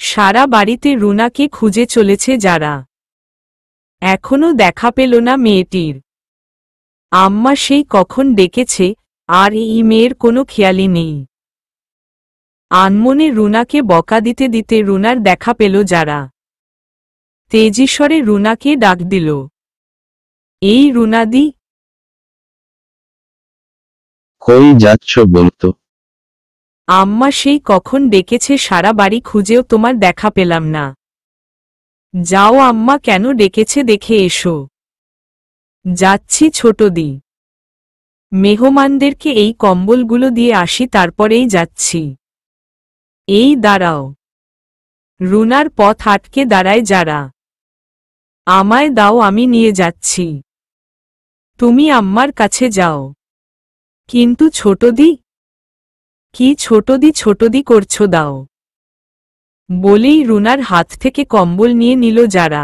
সারা বাড়িতে রুনাকে খুঁজে চলেছে যারা। এখনো দেখা পেল না মেয়েটির। আম্মা সেই কখন ডেকেছে, আর এই মেয়ের কোনো খেয়ালই নেই। আনমনে রুনাকে বকা দিতে দিতে রুনার দেখা পেল যারা। তেজিস্বরে রুনাকে ডাক দিল, এই রুনাদি। কই যাচ্ছ বলতো? আম্মা সেই কখন ডেকেছে, সারা বাড়ি খুঁজেও তোমার দেখা পেলাম না। যাও আম্মা কেন ডেকেছে দেখে এসো। যাচ্ছি ছোটদি, মেহমানদেরকে এই কম্বলগুলো দিয়ে আসি, তারপরেই যাচ্ছি। এই দাঁড়াও। রুনার পথ আটকে দাঁড়ায় যারা। আমায় দাও, আমি নিয়ে যাচ্ছি। তুমি আম্মার কাছে যাও। কিন্তু ছোটদি। কি ছোটদি ছোটদি করছো, দাও। বলেই রুনার হাত থেকে কম্বল নিয়ে নিল যারা।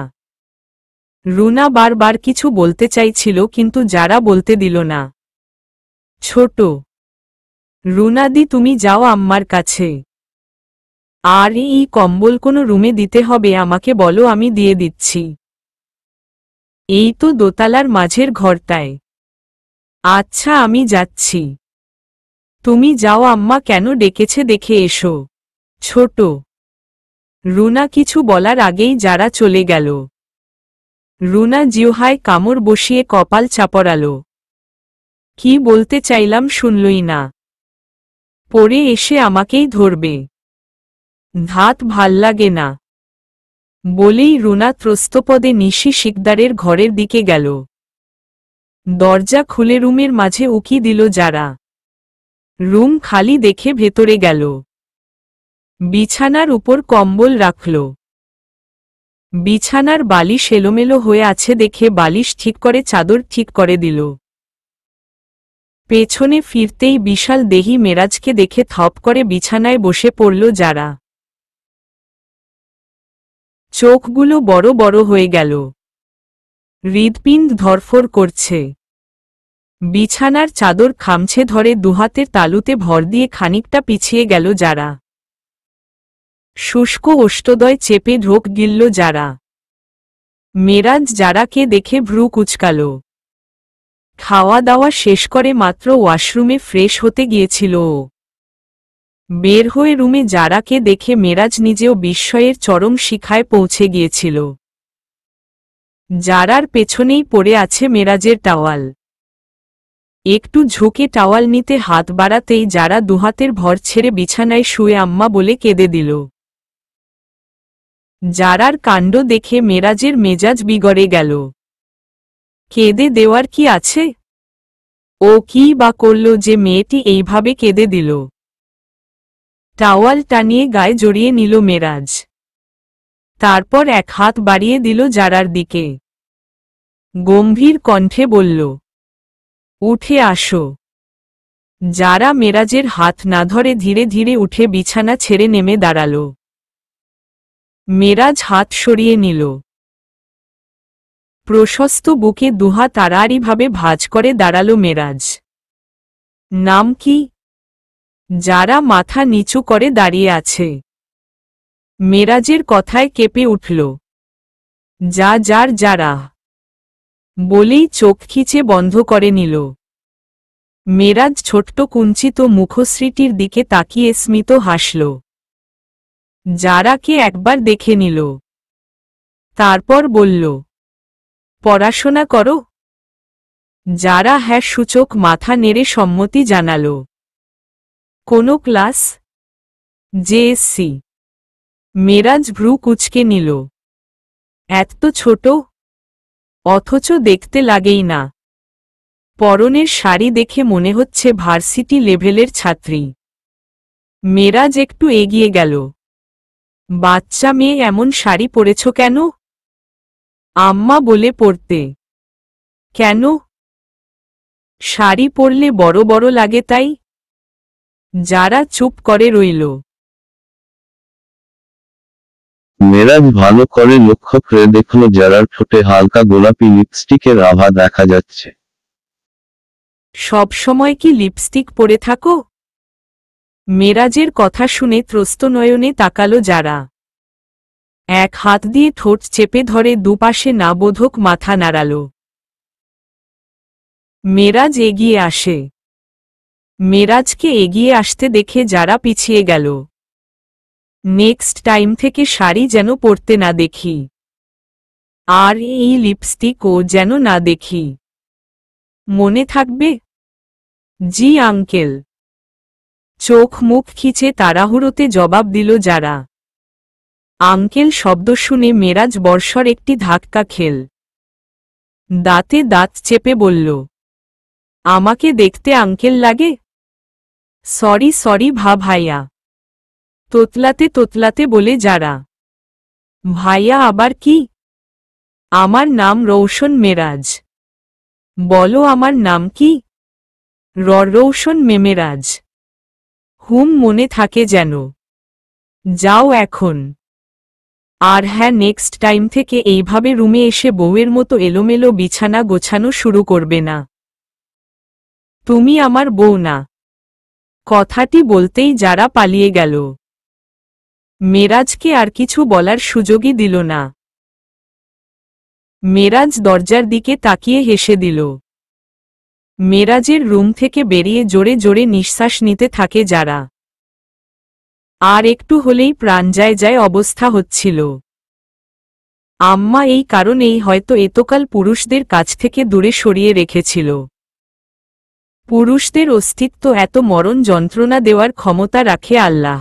রুনা বারবার কিছু বলতে চাইছিল, কিন্তু যারা বলতে দিল না। ছোট রুনাদি, তুমি যাও আম্মার কাছে। আর এই কম্বল কোনো রুমে দিতে হবে আমাকে বলো, আমি দিয়ে দিচ্ছি। এই তো দোতলার মাঝের ঘরটায়। আচ্ছা আমি যাচ্ছি। তুমি যাও, আম্মা কেন ডেকেছে দেখে এসো। ছোট রুনা কিছু বলার আগেই যারা চলে গেল। রুনা জিহ্বায় কামড় বসিয়ে কপাল চাপড়াল। কি বলতে চাইলাম শুনলই না। পরে এসে আমাকেই ধরবে। ধাত ভাল্লাগে না। বলেই রুনা ত্রস্তপদে নিশি শিকদারের ঘরের দিকে গেল। দরজা খুলে রুমের মাঝে উকি দিল যারা। রুম খালি দেখে ভেতরে গেল। বিছানার উপর কম্বল রাখল। বিছানার বালিশ এলোমেলো হয়ে আছে দেখে বালিশ ঠিক করে চাদর ঠিক করে দিল। পেছনে ফিরতেই বিশাল দেহি মেরাজকে দেখে থপ করে বিছানায় বসে পড়ল যারা। চোখগুলো বড় বড় হয়ে গেল। হৃৎপিণ্ড ধরফর করছে। বিছানার চাদর খামছে ধরে দুহাতের তালুতে ভর দিয়ে খানিকটা পিছিয়ে গেল যারা। শুষ্ক ওষ্ঠদয় চেপে ঢোক গিলল যারা। মেরাজ যারাকে দেখে ভ্রু কুচকাল। খাওয়া দাওয়া শেষ করে মাত্র ওয়াশরুমে ফ্রেশ হতে গিয়েছিল ও। বের হয়ে রুমে যারাকে দেখে মেরাজ নিজেও বিস্ময়ের চরম শিখায় পৌঁছে গিয়েছিল। যারার পেছনেই পড়ে আছে মেরাজের টাওয়াল। একটু ঝুঁকে টাওয়াল নিতে হাত বাড়াতেই যারা দুহাতের ভর ছেড়ে বিছানায় শুয়ে আম্মা বলে কেঁদে দিল। যারার কাণ্ড দেখে মেরাজের মেজাজ বিগড়ে গেল। কেঁদে দেওয়ার কি আছে? ও কি বা করল যে মেয়েটি এইভাবে কেঁদে দিল? টাওয়াল টানিয়ে গায়ে জড়িয়ে নিল মেরাজ। তারপর এক হাত বাড়িয়ে দিল যারার দিকে। গম্ভীর কণ্ঠে বলল, উঠে আসো। যারা মেরাজের হাত না ধরে ধীরে ধীরে উঠে বিছানা ছেড়ে নেমে দাঁড়াল। মেরাজ হাত সরিয়ে নিল। প্রশস্ত বুকে দুহাত আড়াআড়িভাবে ভাঁজ করে দাঁড়াল মেরাজ। নাম কি? যারা মাথা নিচু করে দাঁড়িয়ে আছে। মেরাজের কথায় কেঁপে উঠল। যারা বলেই চোখ খিচে বন্ধ করে নিল। মেরাজ ছোট্ট কুঞ্চিত মুখশ্রীটির দিকে তাকিয়ে স্মিত হাসল। যারাকে একবার দেখে নিল। তারপর বলল, পড়াশোনা করো? যারা হ্যাঁ সূচক মাথা নেড়ে সম্মতি জানাল। কোন ক্লাস? জেএসসি। মেরাজ ভ্রু কুঁচকে নিল। এত ছোট, অথচ দেখতে লাগেই না। পরনের শাড়ি দেখে মনে হচ্ছে ভার্সিটি লেভেলের ছাত্রী। মেরাজ একটু এগিয়ে গেল। বাচ্চা মেয়ে, এমন শাড়ি পরেছ কেন? আম্মা বলে পরতে। কেন? শাড়ি পরলে বড় বড় লাগে তাই। যারা চুপ করে রইল। মেরাজ ভালো করে লক্ষ্য করে দেখল যারার ঠোঁটে হালকা গোলাপি লিপস্টিকের আভা দেখা যাচ্ছে। সব সময় কি লিপস্টিক পরে থাকো? মেরাজের কথা শুনে ত্রস্ত নয়নে তাকালো যারা। এক হাত দিয়ে ঠোঁট চেপে ধরে দুপাশে নাবোধক মাথা নাড়াল। মেরাজ এগিয়ে আসে। মেরাজকে এগিয়ে আসতে দেখে যারা পিছিয়ে গেল। নেক্সট টাইম থেকে শাড়ি যেন পরতে না দেখি, আর এই লিপস্টিকও যেন না দেখি। মনে থাকবে? জি আঙ্কেল। চোখ মুখ খিচে তাড়াহুড়োতে জবাব দিল যারা। আঙ্কেল শব্দ শুনে মেরাজ বর্ষর একটি ধাক্কা খেল। দাঁতে দাঁত চেপে বলল, আমাকে দেখতে আঙ্কেল লাগে? সরি সরি ভাইয়া। তোতলাতে তোতলাতে বলে যারা। ভাইয়া আবার কি? আমার নাম রৌশন মেরাজ। বলো আমার নাম কি? রৌশন মেমেরাজ। মনে থাকে যেন। যাও এখন। আর হ্যাঁ, নেক্সট টাইম থেকে এইভাবে রুমে এসে বউয়ের মতো এলোমেলো বিছানা গোছানো শুরু করবে না। তুমি আমার বউ না। কথাটি বলতেই যারা পালিয়ে গেল। মেরাজকে আর কিছু বলার সুযোগই দিল না। মেরাজ দরজার দিকে তাকিয়ে হেসে দিল। মেরাজের রুম থেকে বেরিয়ে জোরে জোরে নিঃশ্বাস নিতে থাকে যারা। আর একটু হলেই প্রাণ যায় যায় অবস্থা হচ্ছিল। আম্মা এই কারণেই হয়তো এতকাল পুরুষদের কাছ থেকে দূরে সরিয়ে রেখেছিল। পুরুষদের অস্তিত্ব এত মরণ যন্ত্রণা দেওয়ার ক্ষমতা রাখে আল্লাহ।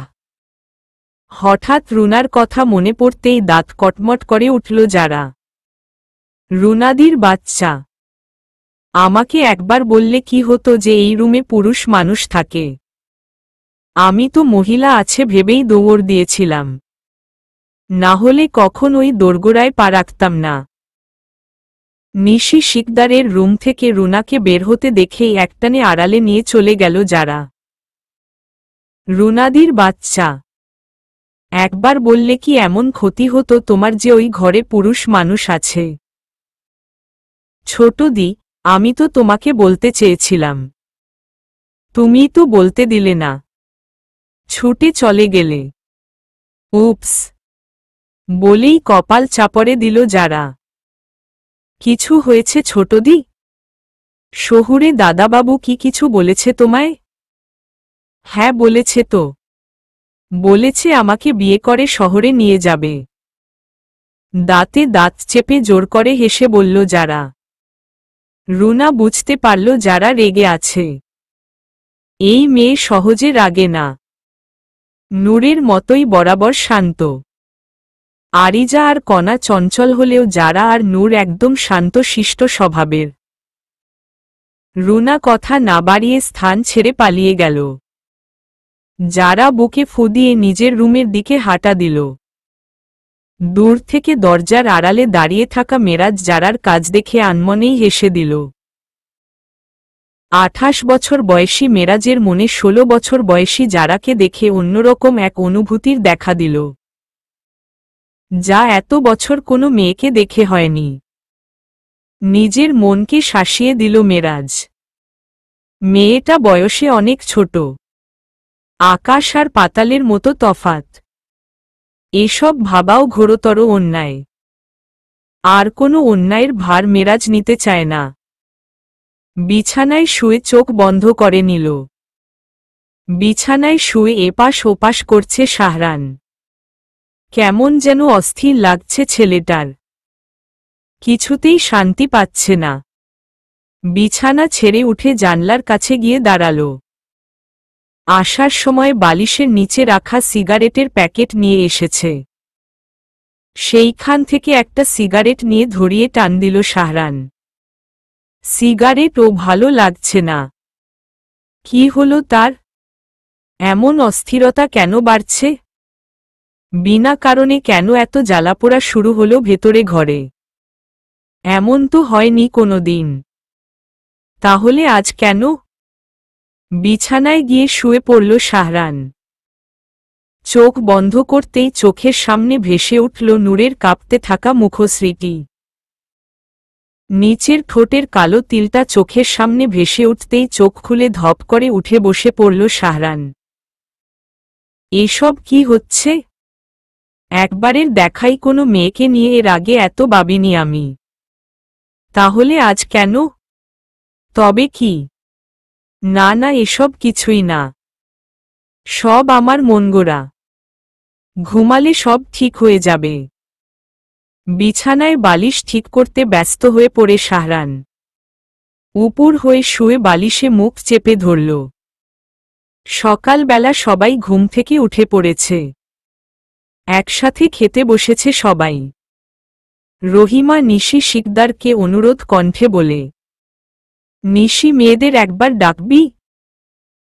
হঠাৎ রুনার কথা মনে পড়তেই দাঁত কটমট করে উঠল যারা। রুনাদির বাচ্চা। আমাকে একবার বললে কি হতো যে এই রুমে পুরুষ মানুষ থাকে? আমি তো মহিলা আছে ভেবেই দৌড় দিয়েছিলাম, না হলে কখন ওই দোরগোড়ায় পা রাখতাম না। নিশি শিকদারের রুম থেকে রুনাকে বের হতে দেখেই একটানে আড়ালে নিয়ে চলে গেল যারা। রুনাদির বাচ্চা, একবার বললে কি এমন ক্ষতি হতো তোমার যে ওই ঘরে পুরুষ মানুষ আছে? ছোট দি, আমি তো তোমাকে বলতে চেয়েছিলাম, তুমি তো বলতে দিলে না, ছুটে চলে গেলে। উপস, বলেই কপাল চাপড়ে দিল যারা। কিছু হয়েছে ছোটদি? শহুরে দাদাবাবু কি কিছু বলেছে তোমায়? হ্যাঁ বলেছে তো। বলেছে আমাকে বিয়ে করে শহরে নিয়ে যাবে। দাঁতে দাঁত চেপে জোর করে হেসে বলল যারা। রুনা বুঝতে পারল যারা রেগে আছে। এই মেয়ে সহজে রাগে না। নূরের মতোই বরাবর শান্ত। আরিজা আর কণা চঞ্চল হলেও যারা আর নূর একদম শান্ত শিষ্ট স্বভাবের। রুনা কথা না বাড়িয়ে স্থান ছেড়ে পালিয়ে গেল। যারা বুকে ফু দিয়ে নিজের রুমের দিকে হাঁটা দিল। দূর থেকে দরজার আড়ালে দাঁড়িয়ে থাকা মেরাজ যারার কাজ দেখে আনমনেই হেসে দিল। 28 বছর বয়সী মেরাজের মনে 16 বছর বয়সী যারাকে দেখে অন্যরকম এক অনুভূতির দেখা দিল, যা এত বছর কোনো মেয়েকে দেখে হয়নি। নিজের মনকে শাসিয়ে দিল মেরাজ। মেয়েটা বয়সে অনেক ছোট। আকাশ আর পাতালের মতো তফাত। এসব ভাবাও ঘোরতর অন্যায়। আর কোনো অন্যায়ের ভার মেরাজ নিতে চায় না। বিছানায় শুয়ে চোখ বন্ধ করে নিল। বিছানায় শুয়ে এপাশ ওপাশ করছে শাহরান। কেমন যেন অস্থির লাগছে ছেলেটার। কিছুতেই শান্তি পাচ্ছে না। বিছানা ছেড়ে উঠে জানলার কাছে গিয়ে দাঁড়াল। আসার সময় বালিশের নিচে রাখা সিগারেটের প্যাকেট নিয়ে এসেছে। সেইখান থেকে একটা সিগারেট নিয়ে ধরিয়ে টান দিল শাহরান। সিগারেট ও ভালো লাগছে না। কি হলো তার? এমন অস্থিরতা কেন বাড়ছে? বিনা কারণে কেন এত জ্বালাপোড়া শুরু হলো ভেতরে ঘরে? এমন তো হয়নি কোনো দিন। তাহলে আজ কেন? বিছানায় গিয়ে শুয়ে পড়ল শাহরান। চোখ বন্ধ করতেই চোখের সামনে ভেসে উঠল নূরের কাঁপতে থাকা মুখশ্রীটি। নিচের ঠোঁটের কালো তিলটা চোখের সামনে ভেসে উঠতেই চোখ খুলে ধপ করে উঠে বসে পড়ল শাহরান। এসব কি হচ্ছে? একবারের দেখাই কোনো মেয়েকে নিয়ে এর আগে এত ভাবিনি আমি। তাহলে আজ কেন? তবে কি? না না, এসব কিছুই না, সব আমার মনগড়া। ঘুমালে সব ঠিক হয়ে যাবে। বিছানায় বালিশ ঠিক করতে ব্যস্ত হয়ে পড়ে শাহরান। উপুর হয়ে শুয়ে বালিশে মুখ চেপে ধরল। সকালবেলা সবাই ঘুম থেকে উঠে পড়েছে। একসাথে খেতে বসেছে সবাই। রহিমা নিশি শিকদারকে অনুরোধ কণ্ঠে বলে, নিশি, মেয়েদের একবার ডাকবি?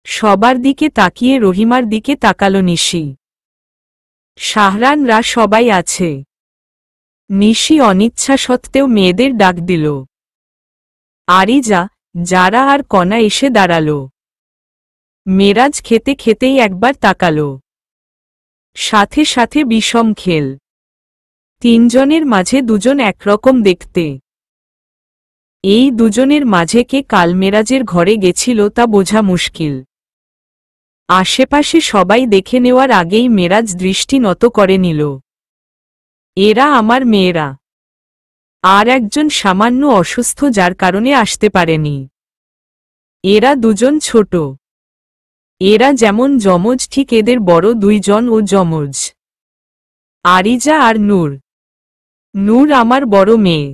সবার দিকে তাকিয়ে রহিমার দিকে তাকালো নিশি। শাহরানরা সবাই আছে। নিশি অনিচ্ছা সত্ত্বেও মেয়েদের ডাক দিল। আরিজা, যারা আর কণা এসে দাঁড়ালো। মেরাজ খেতে খেতেই একবার তাকালো। সাথে সাথে বিষম খেল। তিনজনের মাঝে দুজন একরকম দেখতে। এই দুজনের মাঝে কে কাল মেরাজের ঘরে গেছিল তা বোঝা মুশকিল। আশেপাশে সবাই দেখে নেওয়ার আগেই মেরাজ দৃষ্টি নত করে নিল। এরা আমার মেয়েরা। আর একজন সামান্য অসুস্থ, যার কারণে আসতে পারেনি। এরা দুজন ছোট। এরা যেমন যমজ, ঠিক এদের বড় দুইজন ও যমজ, আরিজা আর নূর। নূর আমার বড় মেয়ে।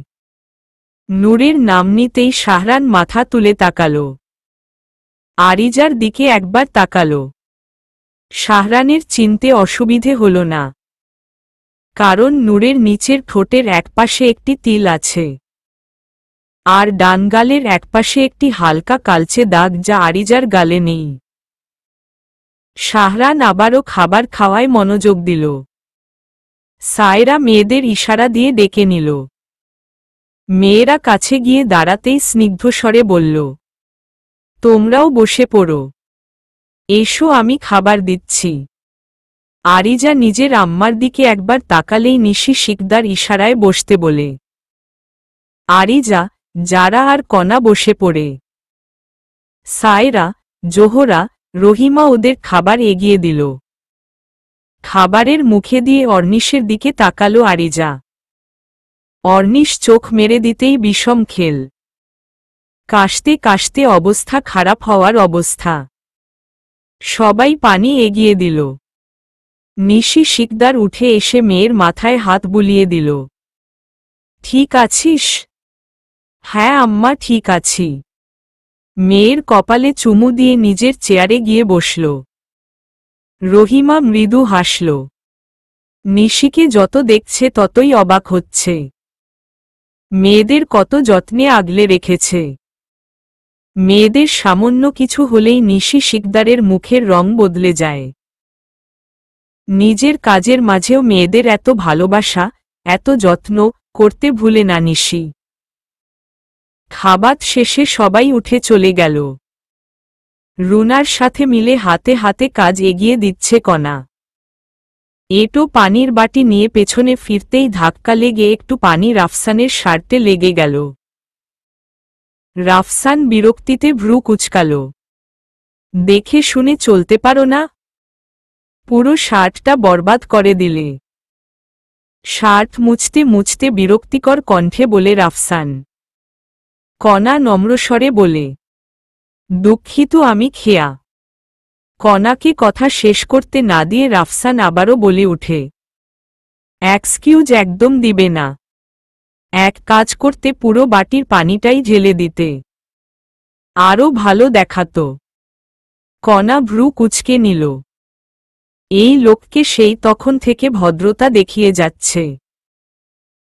নূরের নাম নিতেই শাহরান মাথা তুলে তাকালো। আরিজার দিকে একবার তাকালো। শাহরানের চিনতে অসুবিধে হল না, কারণ নূরের নিচের ঠোঁটের একপাশে একটি তিল আছে, আর ডান গালের একপাশে একটি হালকা কালচে দাগ, যা আরিজার গালে নেই। শাহরান আবারও খাবার খাওয়ায় মনোযোগ দিল। সায়রা মেয়েদের ইশারা দিয়ে ডেকে নিল। মেয়েরা কাছে গিয়ে দাঁড়াতেই স্নিগ্ধস্বরে বলল, তোমরাও বসে পড়ো, এসো, আমি খাবার দিচ্ছি। আরিজা নিজের আম্মার দিকে একবার তাকালেই নিশি শিকদার ইশারায় বসতে বলে। আরিজা, যারা আর কণা বসে পড়ে। সায়রা, জোহরা, রহিমা ওদের খাবার এগিয়ে দিল। খাবারের মুখে দিয়ে অর্নিশের দিকে তাকালো আরিজা। অর্নিশ চোখ মেরে দিতেই বিষম খেল। কাশতে কাশতে অবস্থা খারাপ হওয়ার অবস্থা। সবাই পানি এগিয়ে দিল। নিশি শিকদার উঠে এসে মেয়ের মাথায় হাত বুলিয়ে দিল। ঠিক আছিস? হ্যাঁ আম্মা, ঠিক আছি। মেয়ের কপালে চুমু দিয়ে নিজের চেয়ারে গিয়ে বসল। রহিমা মৃদু হাসল। নিশিকে যত দেখছে ততই অবাক হচ্ছে। মেয়েদের কত যত্নে আগলে রেখেছে। মেয়েদের সামান্য কিছু হলেই নিশি শিকদারের মুখের রং বদলে যায়। নিজের কাজের মাঝেও মেয়েদের এত ভালোবাসা, এত যত্ন করতে ভুলে না নিশি। খাবার শেষে সবাই উঠে চলে গেল। রুনার সাথে মিলে হাতে হাতে কাজ এগিয়ে দিচ্ছে কণা। এটো পানির বাটি নিয়ে পেছনে ফিরতেই ধাক্কা লেগে একটু পানি রাফসানের শার্টে লেগে গেল। রাফসান বিরক্তিতে ভ্রু কুঁচকাল। দেখে শুনে চলতে পারো না? পুরো শার্টটা বরবাদ করে দিলে। শার্ট মুছতে মুছতে বিরক্তিকর কণ্ঠে বলে রাফসান। কণা নম্রস্বরে বলে, দুঃখিত, আমি খেয়া। কণাকে কথা শেষ করতে না দিয়ে রাফসান আবারও বলে উঠে, এক্সকিউজ একদম দিবে না। এক কাজ করতে পুরো বাটির পানিটাই ঢেলে দিতে, আরও ভালো দেখাতো। কণা ভ্রু কুঁচকে নিল। এই লোককে সেই তখন থেকে ভদ্রতা দেখিয়ে যাচ্ছে,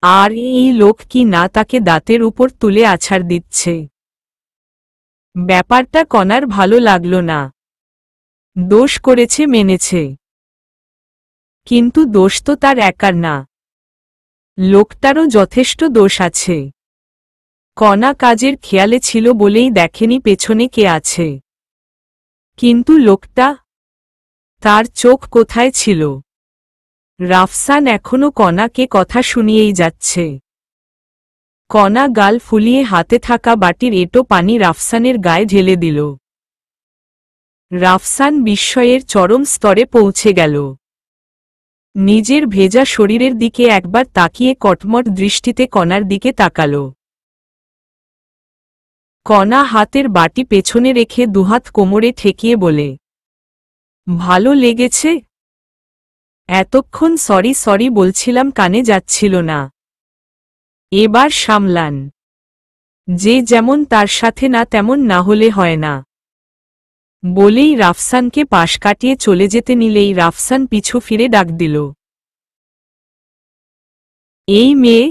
আর এই লোক কি না তাকে দাঁতের উপর তুলে আছাড় দিচ্ছে। ব্যাপারটা কণার ভালো লাগল না। দোষ করেছে মেনেছে, কিন্তু দোষ তো তার একার না, লোকটারও যথেষ্ট দোষ আছে। কণা কাজের খেয়ালে ছিল বলেই দেখেনি পেছনে কে আছে। কিন্তু লোকটা, তার চোখ কোথায় ছিল? রাফসান এখনো কণাকে কথা শুনিয়েই যাচ্ছে। কণা গাল ফুলিয়ে হাতে থাকা বাটির এঁটো পানি রাফসানের গায়ে ঢেলে দিল। রাফসান বিস্ময়ের চরম স্তরে পৌঁছে গেল। নিজের ভেজা শরীরের দিকে একবার তাকিয়ে কটমট দৃষ্টিতে কণার দিকে তাকাল। কণা হাতের বাটি পেছনে রেখে দুহাত কোমরে ঠেকিয়ে বলে, ভালো লেগেছে? এতক্ষণ সরি সরি বলছিলাম, কানে যাচ্ছিল না। এবার সামলান। যে যেমন তার সাথে না তেমন না হলে হয় না। বলেই রাফসানকে পাশ কাটিয়ে চলে যেতে নিলেই রাফসান পিছু ফিরে ডাক দিল, এই মেয়ে,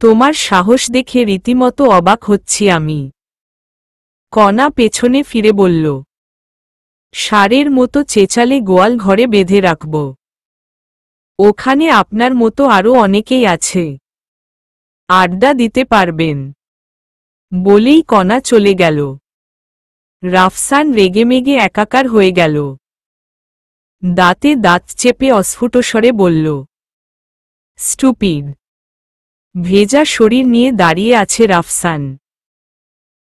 তোমার সাহস দেখে রীতিমতো অবাক হচ্ছি আমি। কণা পেছনে ফিরে বলল, ষাঁড়ের মতো চেঁচালে গোয়াল ঘরে বেঁধে রাখব। ওখানে আপনার মতো আরও অনেকেই আছে, আড্ডা দিতে পারবেন। বলেই কণা চলে গেল। রাফসান রেগেমেগে একাকার হয়ে গেল। দাঁতে দাঁত চেপে অস্ফুট স্বরে বলল, স্টুপিড। ভেজা শরীর নিয়ে দাঁড়িয়ে আছে রাফসান।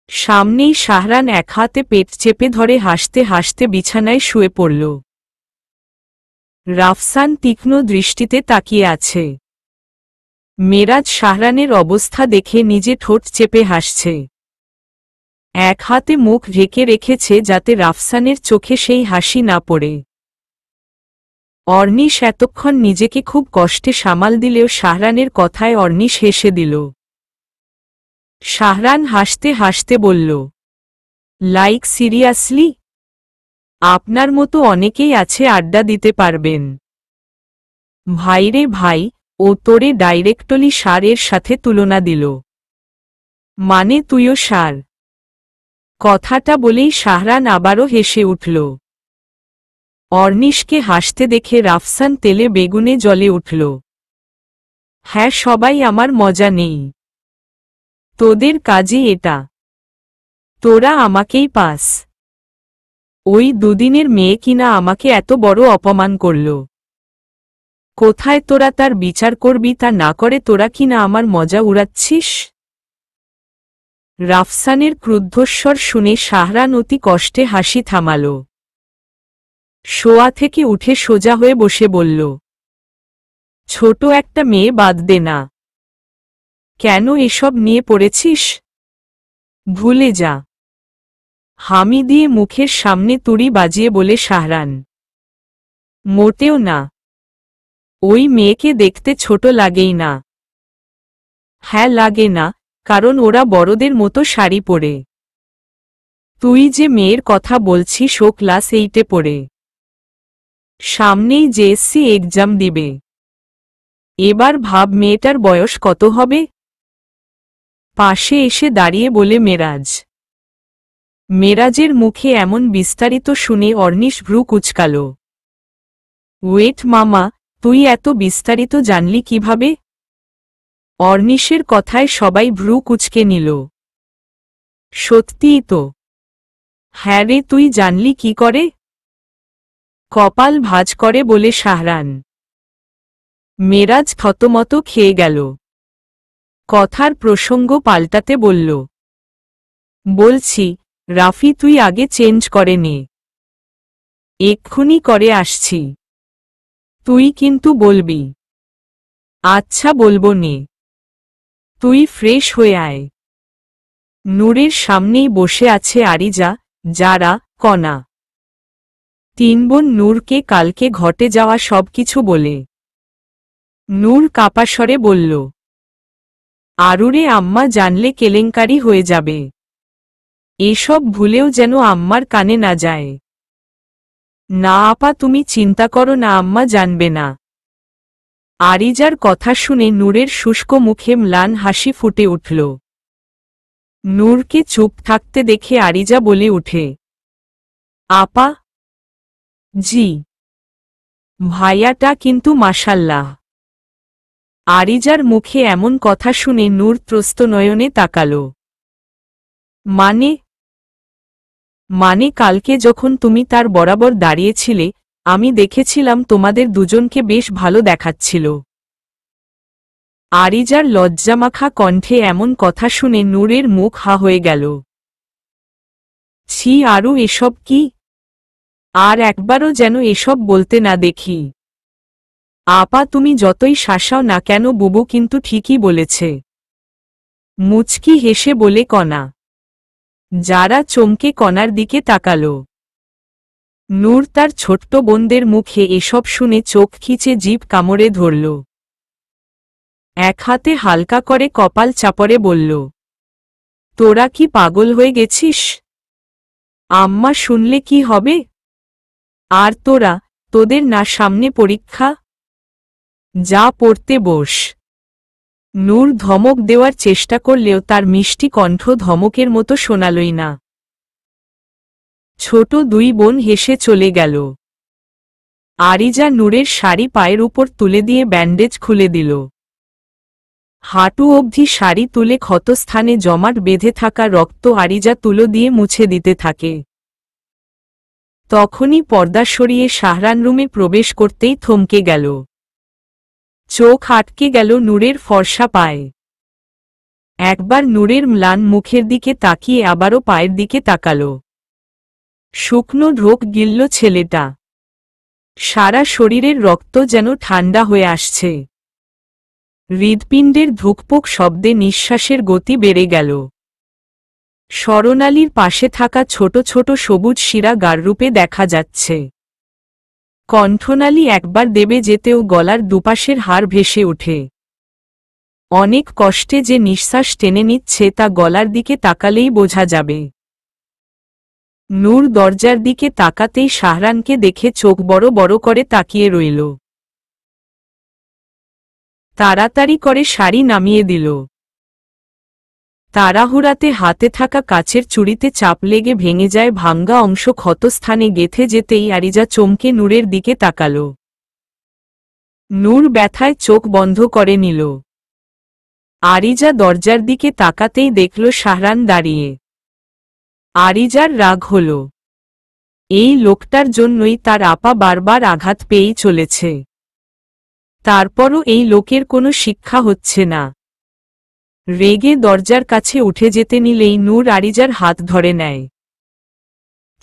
সামনেই শাহরান এক হাতে পেট চেপে ধরে হাসতে হাসতে বিছানায় শুয়ে পড়ল। রাফসান তীক্ষ্ণ দৃষ্টিতে তাকিয়ে আছে। মেরাজ শাহরানের অবস্থা দেখে নিজে ঠোঁট চেপে হাসছে। এক হাতে মুখ ঢেকে রেখেছে যাতে রাফসানের চোখে সেই হাসি না পড়ে। অর্নিশ এতক্ষণ নিজেকে খুব কষ্টে সামাল দিলেও শাহরানের কথায় অর্নিশ হেসে দিল। শাহরান হাসতে হাসতে বলল, লাইক সিরিয়াসলি? আপনার মতো অনেকেই আছে আড্ডা দিতে পারবেন। ভাইরে ভাই, ও তোরে ডাইরেক্টলি ষাঁড়ের সাথে তুলনা দিল। মানে তুইও ষাঁড়? কথাটা বলেই শাহরান আবারও হেসে উঠল। অর্নিশকে হাসতে দেখে রাফসান তেলে বেগুনে জ্বলে উঠল। হ্যাঁ, সবাই আমার মজা নেই। তোদের কাজই এটা। তোরা আমাকেই পাস। ওই দুদিনের মেয়ে কিনা আমাকে এত বড় অপমান করল। কোথায় তোরা তার বিচার করবি? তা না করে তোরা কিনা আমার মজা উড়াচ্ছিস। রাফসানের ক্রুদ্ধস্বর শুনে শাহরান অতি কষ্টে হাসি থামাল। শোয়া থেকে উঠে সোজা হয়ে বসে বলল, ছোট একটা মেয়ে বাদ দে না। কেন এসব নিয়ে পড়েছিস? ভুলে যা। হামি দিয়ে মুখের সামনে তুড়ি বাজিয়ে বলে শাহরান, মোটেও না। ওই মেয়েকে দেখতে ছোট লাগেই না। হ্যাঁ, লাগে না, কারণ ওরা বড়দের মতো শাড়ি পরে। তুই যে মেয়ের কথা বলছিস ও ক্লাস 8-এ পড়ে। সামনেই জেএসসি এক্সাম দিবে। এবার ভাব মেয়েটার বয়স কত হবে। পাশে এসে দাঁড়িয়ে বলে মেরাজ। মেরাজের মুখে এমন বিস্তারিত শুনে অর্নিশ ভ্রু কুঁচকাল। ওয়েট মামা, তুই এত বিস্তারিত জানলি কিভাবে? অর্নিশের কথায় সবাই ভ্রু কুঁচকে নিল। সত্যিই তো। হ্যাঁ রে, তুই জানলি কি করে? কপাল ভাঁজ করে বলে শাহরান। মেরাজ থতমত খেয়ে গেল। কথার প্রসঙ্গ পাল্টাতে বলল, বলছি রাফি, তুই আগে চেঞ্জ করে নে। এক্ষুনি করে আসছি। তুই কিন্তু বলবি। আচ্ছা, বলবো নে। তুই ফ্রেশ হয়ে আয়। নূরের সামনেই বসে আছে আরিজা, যারা, কণা। তিন বোন নূরকে কালকে ঘটে যাওয়া সবকিছু বলে। নূর কাপা স্বরে বলল, আরুরে আম্মা জানলে কেলেঙ্কারি হয়ে যাবে। এসব ভুলেও যেন আম্মার কানে না যায়। না আপা, তুমি চিন্তা করো না, আম্মা জানবে না। আরিজার কথা শুনে নূরের শুষ্ক মুখে ম্লান হাসি ফুটে উঠল। নূরকে চুপ থাকতে দেখে আরিজা বলে উঠে, আপা। জি। ভাইয়াটা কিন্তু মাশাল্লাহ। আরিজার মুখে এমন কথা শুনে নূর ত্রস্ত নয়নে তাকাল। মানে কালকে যখন তুমি তার বরাবর দাঁড়িয়েছিলে, আমি দেখেছিলাম তোমাদের দুজনকে বেশ ভালো দেখাচ্ছিল। আরিজার লজ্জামাখা কণ্ঠে এমন কথা শুনে নূরের মুখ হা হয়ে গেল। ছি, আরও এসব কি? আর একবারও যেন এসব বলতে না দেখি। আপা তুমি যতই শাসাও না কেন বুবু কিন্তু ঠিকই বলেছে। মুচকি হেসে বলে কণা। যারা চমকে কণার দিকে তাকালো। নূর তার ছোট্ট বোনদের মুখে এসব শুনে চোখ খিচে জিভ কামড়ে ধরল। এক হাতে হালকা করে কপাল চাপড়ে বলল, তোরা কি পাগল হয়ে গেছিস? আম্মা শুনলে কি হবে? আর তোরা, তোদের না সামনে পরীক্ষা? যা পড়তে বস। নূর ধমক দেওয়ার চেষ্টা করলেও তার মিষ্টি কণ্ঠ ধমকের মতো শোনালই না। ছোট দুই বোন হেসে চলে গেল। আরিজা নূরের শাড়ি পায়ের উপর তুলে দিয়ে ব্যান্ডেজ খুলে দিল। হাঁটু অবধি শাড়ি তুলে ক্ষতস্থানে জমাট বেঁধে থাকা রক্ত আরিজা তুলো দিয়ে মুছে দিতে থাকে। তখনই পর্দা সরিয়ে শাহরান রুমে প্রবেশ করতেই থমকে গেল। চোখ আটকে গেল নূরের ফর্সা পায়ে। একবার নূরের ম্লান মুখের দিকে তাকিয়ে আবারও পায়ের দিকে তাকাল। শুকনো ঢোক গিলল ছেলেটা। সারা শরীরের রক্ত যেন ঠান্ডা হয়ে আসছে। হৃৎপিণ্ডের ধুকপুক শব্দে নিঃশ্বাসের গতি বেড়ে গেল। স্বর্ণালীর পাশে থাকা ছোট ছোট সবুজ শিরা গাঢ়রূপে দেখা যাচ্ছে। কণ্ঠনালী একবার দেবে যেতেও গলার দুপাশের হাড় ভেসে ওঠে। অনেক কষ্টে যে নিঃশ্বাস টেনে নিচ্ছে তা গলার দিকে তাকালেই বোঝা যাবে। নূর দরজার দিকে তাকাতেই শাহরানকে দেখে চোখ বড় বড় করে তাকিয়ে রইল। তাড়াতাড়ি করে শাড়ি নামিয়ে দিল। তাড়াহুড়াতে হাতে থাকা কাচের চুড়িতে চাপ লেগে ভেঙে যায় ভাঙ্গা অংশ ক্ষতস্থানে গেঁথে যেতেই আরিজা চমকে নূরের দিকে তাকাল। নূর ব্যথায় চোখ বন্ধ করে নিল। আরিজা দরজার দিকে তাকাতেই দেখল শাহরান দাঁড়িয়ে। আরিজার রাগ হল। এই লোকটার জন্যই তার আপা বারবার আঘাত পেয়েই চলেছে। তারপরও এই লোকের কোনো শিক্ষা হচ্ছে না। রেগে দরজার কাছে উঠে যেতে নিলেই নূর আরিজার হাত ধরে নেয়।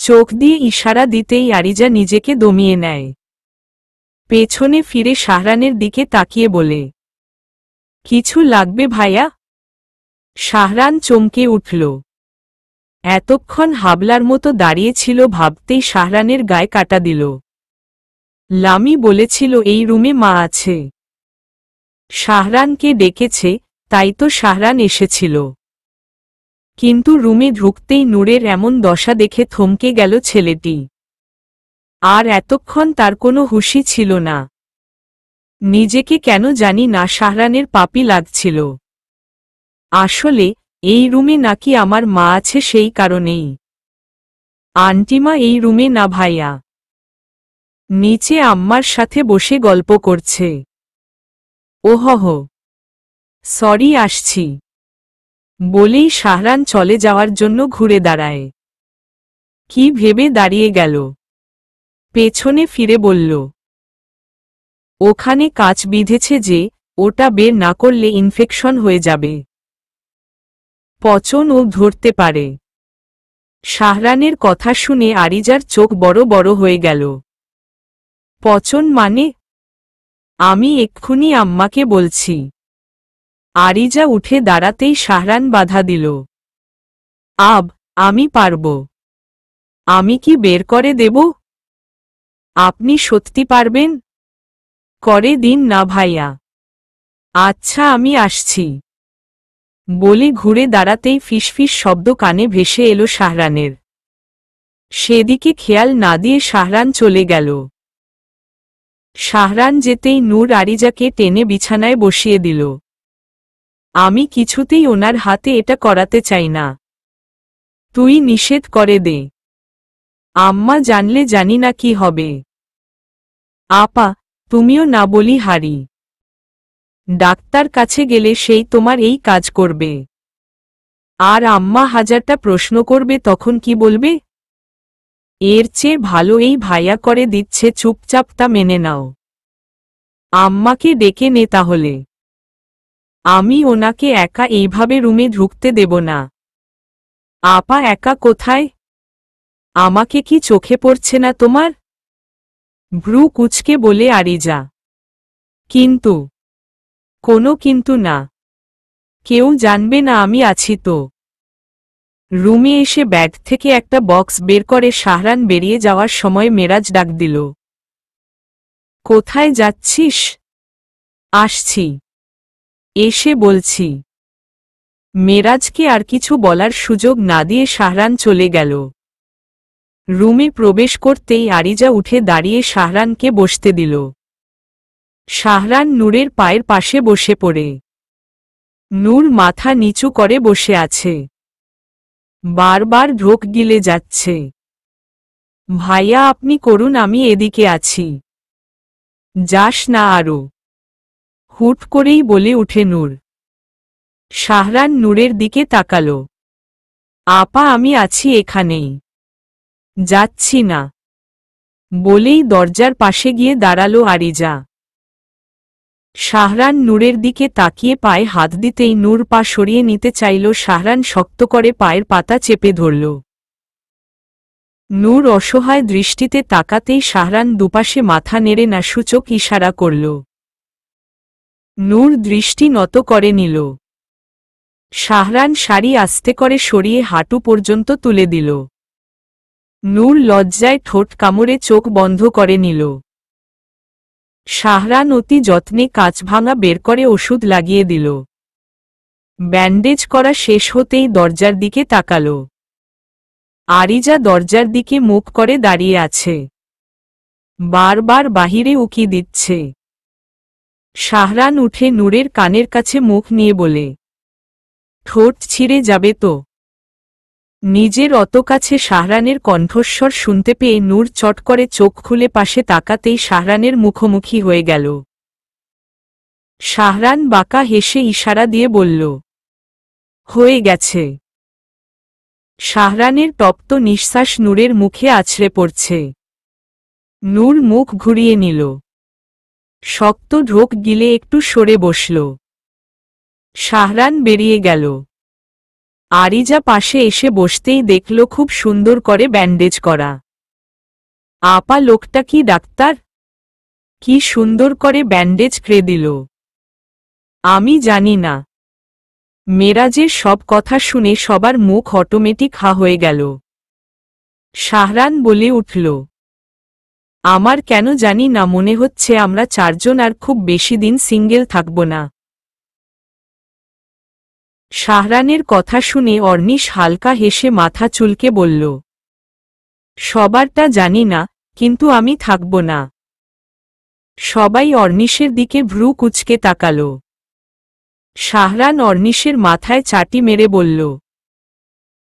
চোখ দিয়ে ইশারা দিতেই আরিজা নিজেকে দমিয়ে নেয়। পেছনে ফিরে শাহরানের দিকে তাকিয়ে বলে, কিছু লাগবে ভাইয়া? শাহরান চমকে উঠল। এতক্ষণ হাবলার মতো দাঁড়িয়েছিল ভাবতেই শাহরানের গায়ে কাটা দিল। লামি বলেছিল এই রুমে মা আছে। শাহরানকে ডেকেছে, তাই তো শাহরান এসেছিল। কিন্তু রুমে ঢুকতেই নূরের এমন দশা দেখে থমকে গেল ছেলেটি। আর এতক্ষণ তার কোনো হুঁশই ছিল না। নিজেকে কেন জানি না শাহরানের পাপি লাগছিল। আসলে এই রুমে নাকি আমার মা আছে সেই কারণেই। আন্টিমা এই রুমে না ভাইয়া। নিচে আম্মার সাথে বসে গল্প করছে। ওহহ, সরি আসছি বলেই শাহরান চলে যাওয়ার জন্য ঘুরে দাঁড়ায়। কি ভেবে দাঁড়িয়ে গেল। পেছনে ফিরে বলল, ওখানে কাচ বিঁধেছে যে, ওটা বের না করলে ইনফেকশন হয়ে যাবে। পচন ও ধরতে পারে। শাহরানের কথা শুনে আরিজার চোখ বড় বড় হয়ে গেল। পচন মানে? আমি এক্ষুনি আম্মাকে বলছি। আরিজা উঠে দাঁড়াতেই শাহরান বাধা দিল। আমি পারব। আমি কি বের করে দেব? আপনি সত্যি পারবেন? করে দিন না ভাইয়া। আচ্ছা আমি আসছি বলে ঘুরে দাঁড়াতেই ফিসফিস শব্দ কানে ভেসে এলো শাহরানের। সেদিকে খেয়াল না দিয়ে শাহরান চলে গেল। শাহরান যেতেই নূর আরিজাকে টেনে বিছানায় বসিয়ে দিল। আমি কিছুতেই ওনার হাতে এটা করাতে চাই না। তুই নিষেধ করে দে। আম্মা জানলে জানি না কি হবে। আপা, তুমিও না বলি হারি। ডাক্তার কাছে গেলে সেই তোমার এই কাজ করবে। আর আম্মা হাজারটা প্রশ্ন করবে তখন কি বলবে? এর চেয়ে ভালো এই ভাইয়া করে দিচ্ছে চুপচাপ তা মেনে নাও। আম্মাকে ডেকে নে তাহলে। আমি ওনাকে একা এইভাবে রুমে ঢুকতে দেব না। আপা একা কোথায়? আমাকে কি চোখে পড়ছে না তোমার? ভ্রু কুঁচকে বলে আরিজা। কিন্তু কোনো কিন্তু না, কেউ জানবে না আমি আছি তো। রুমে এসে ব্যাগ থেকে একটা বক্স বের করে শাহরান বেরিয়ে যাওয়ার সময় মেরাজ ডাক দিল, কোথায় যাচ্ছিস? আসছি, এসে বলছি। মেরাজকে আর কিছু বলার সুযোগ না দিয়ে শাহরান চলে গেল। রুমে প্রবেশ করতেই আরিজা উঠে দাঁড়িয়ে শাহরানকে বসতে দিল। শাহরান নূরের পায়ের পাশে বসে পড়ে। নূর মাথা নিচু করে বসে আছে, বারবার ঢোক গিলে যাচ্ছে। ভাইয়া আপনি করুন, আমি এদিকে আছি। যাস না আরো, হুট করেই বলে উঠে নূর। শাহরান নূরের দিকে তাকালো। আপা আমি আছি এখানেই, যাচ্ছি না, বলেই দরজার পাশে গিয়ে দাঁড়ালো আরিজা। শাহরান নূরের দিকে তাকিয়ে পায়ে হাত দিতেই নূর পা সরিয়ে নিতে চাইল। শাহরান শক্ত করে পায়ের পাতা চেপে ধরল। নূর অসহায় দৃষ্টিতে তাকাতেই শাহরান দুপাশে মাথা নেড়ে না সূচক ইশারা করল। নূর দৃষ্টি নত করে নিল। শাহরান শাড়ি আস্তে করে সরিয়ে হাঁটু পর্যন্ত তুলে দিল। নূর লজ্জায় ঠোঁট কামড়ে চোখ বন্ধ করে নিল। শাহরান অতি যত্নে কাঁচভাঙা বের করে ওষুধ লাগিয়ে দিল। ব্যান্ডেজ করা শেষ হতেই দরজার দিকে তাকাল। আরিজা দরজার দিকে মুখ করে দাঁড়িয়ে আছে, বারবার বাহিরে উকি দিচ্ছে। শাহরান উঠে নূরের কানের কাছে মুখ নিয়ে বলে, ঠোঁট ছিঁড়ে যাবে তো? নিজের অত কাছে শাহরানের কণ্ঠস্বর শুনতে পেয়ে নূর চট করে চোখ খুলে পাশে তাকাতেই শাহরানের মুখোমুখি হয়ে গেল। শাহরান বাঁকা হেসে ইশারা দিয়ে বলল, হয়ে গেছে। শাহরানের তপ্ত নিঃশ্বাস নূরের মুখে আছড়ে পড়ছে। নূর মুখ ঘুরিয়ে নিল, শক্ত ঢোক গিলে একটু সরে বসল। শাহরান বেরিয়ে গেল। আরিজা পাশে এসে বসতেই দেখল খুব সুন্দর করে ব্যান্ডেজ করা। আপা লোকটা কি ডাক্তার? কি সুন্দর করে ব্যান্ডেজ করে দিল। আমি জানি না। মেরাজের সব কথা শুনে সবার মুখ অটোমেটিক হা হয়ে গেল। শাহরান বলে উঠল, আমার কেন জানি না মনে হচ্ছে আমরা চারজন আর খুব বেশি দিন সিঙ্গেল থাকব না। শাহরানের কথা শুনে অর্নিশ হালকা হেসে মাথা চুলকে বলল, সবারটা জানি না, কিন্তু আমি থাকব না। সবাই অর্নিশের দিকে ভ্রু কুঁচকে তাকাল। শাহরান অর্নিশের মাথায় চাটি মেরে বলল,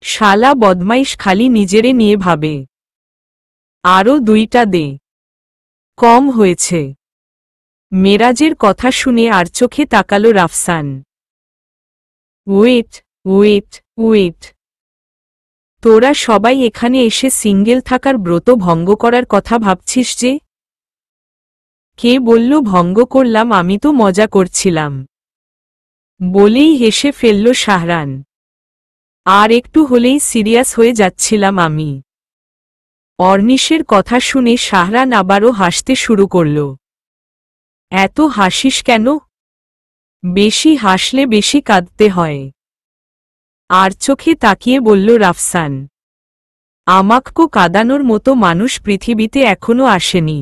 শালা বদমাইশ খালি নিজেরে নিয়ে ভাবে। আরও দুইটা দে, কম হয়েছে। মেরাজের কথা শুনে আর চোখে তাকাল রাফসান। ওয়েট ওয়েট ওয়েট, তোরা সবাই এখানে এসে সিঙ্গেল থাকার ব্রত ভঙ্গ করার কথা ভাবছিস যে? কে বলল ভঙ্গ করলাম? আমি তো মজা করছিলাম, বলেই হেসে ফেলল শাহরান। আর একটু হলেই সিরিয়াস হয়ে যাচ্ছিলাম আমি। অর্নিশের কথা শুনে শাহরান আবারও হাসতে শুরু করল। এত হাসিস কেন? বেশি হাসলে বেশি কাঁদতে হয়। আর চোখে তাকিয়ে বলল রাফসান, আমাকো কাঁদানোর মতো মানুষ পৃথিবীতে এখনো আসেনি।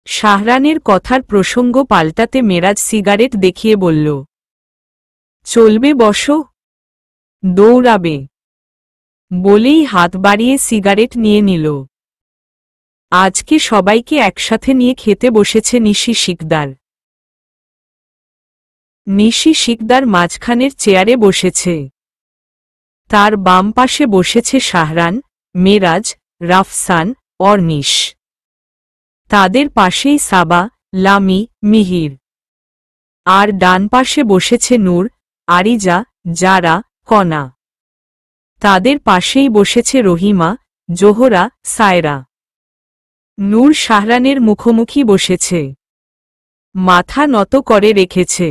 শাহরানের কথার প্রসঙ্গ পাল্টাতে মেরাজ সিগারেট দেখিয়ে বলল, চলবে বসো, দৌড়াবে? বলেই হাত বাড়িয়ে সিগারেট নিয়ে নিল। আজকে সবাইকে একসাথে নিয়ে খেতে বসেছে নিশি শিকদার। নিশি শিকদার মাঝখানের চেয়ারে বসেছে। তার বাম পাশে বসেছে শাহরান, মেরাজ, রাফসান, অর্নিশ। তাদের পাশেই সাবা, লামি, মিহির। আর ডান পাশে বসেছে নূর, আরিজা, জারা, কনা। তাদের পাশেই বসেছে রহিমা, জোহরা, সায়রা। নূর শাহরানের মুখোমুখি বসেছে, মাথা নত করে রেখেছে।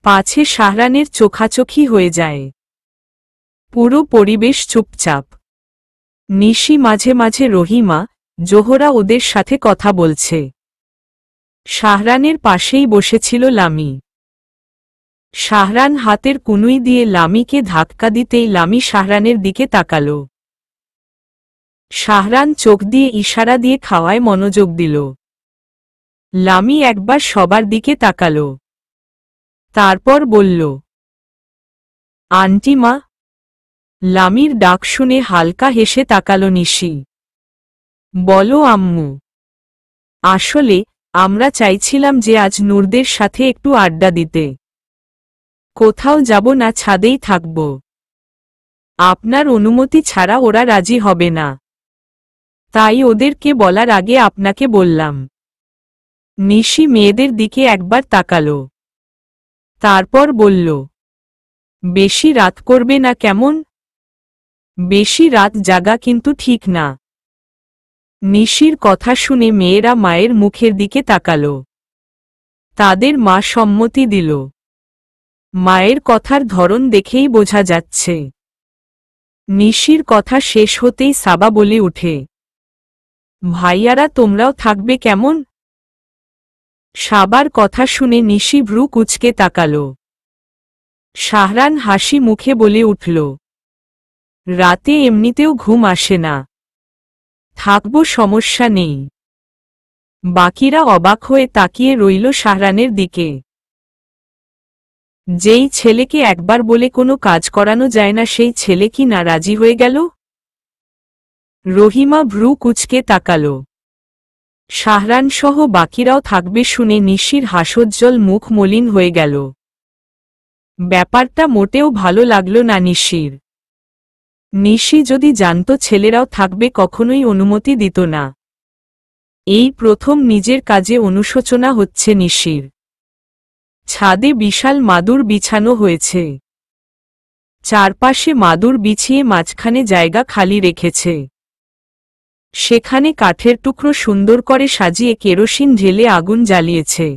পাছে শাহরানের চোখাচোখি হয়ে যায়। পুরো পরিবেশ চুপচাপ। নিশি মাঝে মাঝে রহিমা, জোহরা ওদের সাথে কথা বলছে। শাহরানের পাশেই বসেছিল লামি। শাহরান হাতের কুনুই দিয়ে লামিকে ধাক্কা দিতেই লামি শাহরানের দিকে তাকাল। শাহরান চোখ দিয়ে ইশারা দিয়ে খাওয়ায় মনোযোগ দিল। লামি একবার সবার দিকে তাকাল। তারপর বলল, আন্টি মা। লামির ডাক শুনে হালকা হেসে তাকাল নিশি। বলো আম্মু। আসলে আমরা চাইছিলাম যে আজ নূরদের সাথে একটু আড্ডা দিতে। কোথাও যাব না, ছাদেই থাকব। আপনার অনুমতি ছাড়া ওরা রাজি হবে না, তাই ওদেরকে বলার আগে আপনাকে বললাম। নিশি মেয়েদের দিকে একবার তাকাল। তারপর বলল, বেশি রাত করবে না কেমন? বেশি রাত জাগা কিন্তু ঠিক না। নিশির কথা শুনে মেয়েরা মায়ের মুখের দিকে তাকাল। তাদের মা সম্মতি দিল। মায়ের কথার ধরন দেখেই বোঝা যাচ্ছে। নিশির কথা শেষ হতেই সাবা বলে উঠে, ভাইয়ারা তোমরাও থাকবে কেমন? সাবার কথা শুনে নিশি ভ্রু কুঁচকে তাকাল। শাহরান হাসি মুখে বলে উঠল, রাতে এমনিতেও ঘুম আসে না, থাকব, সমস্যা নেই। বাকিরা অবাক হয়ে তাকিয়ে রইল শাহরানের দিকে। যেই ছেলেকে একবার বলে কোনো কাজ করানো যায় না, সেই ছেলে কি না রাজি হয়ে গেল? রহিমা ভ্রু কুঁচকে তাকাল। শাহরান সহ বাকিরাও থাকবে শুনে নিশির হাসোজ্জ্বল মুখ মলিন হয়ে গেল। ব্যাপারটা মোটেও ভালো লাগল না নিশির। নিশি যদি জানত ছেলেরাও থাকবে কখনোই অনুমতি দিত না। এই প্রথম নিজের কাজে অনুশোচনা হচ্ছে নিশির। ছাদে বিশাল মাদুর বিছানো হয়েছে। চারপাশে মাদুর বিছিয়ে মাঝখানে জায়গা খালি রেখেছে। সেখানে কাঠের টুকরো সুন্দর করে সাজিয়ে কেরোসিন ঢেলে আগুন জ্বালিয়েছে।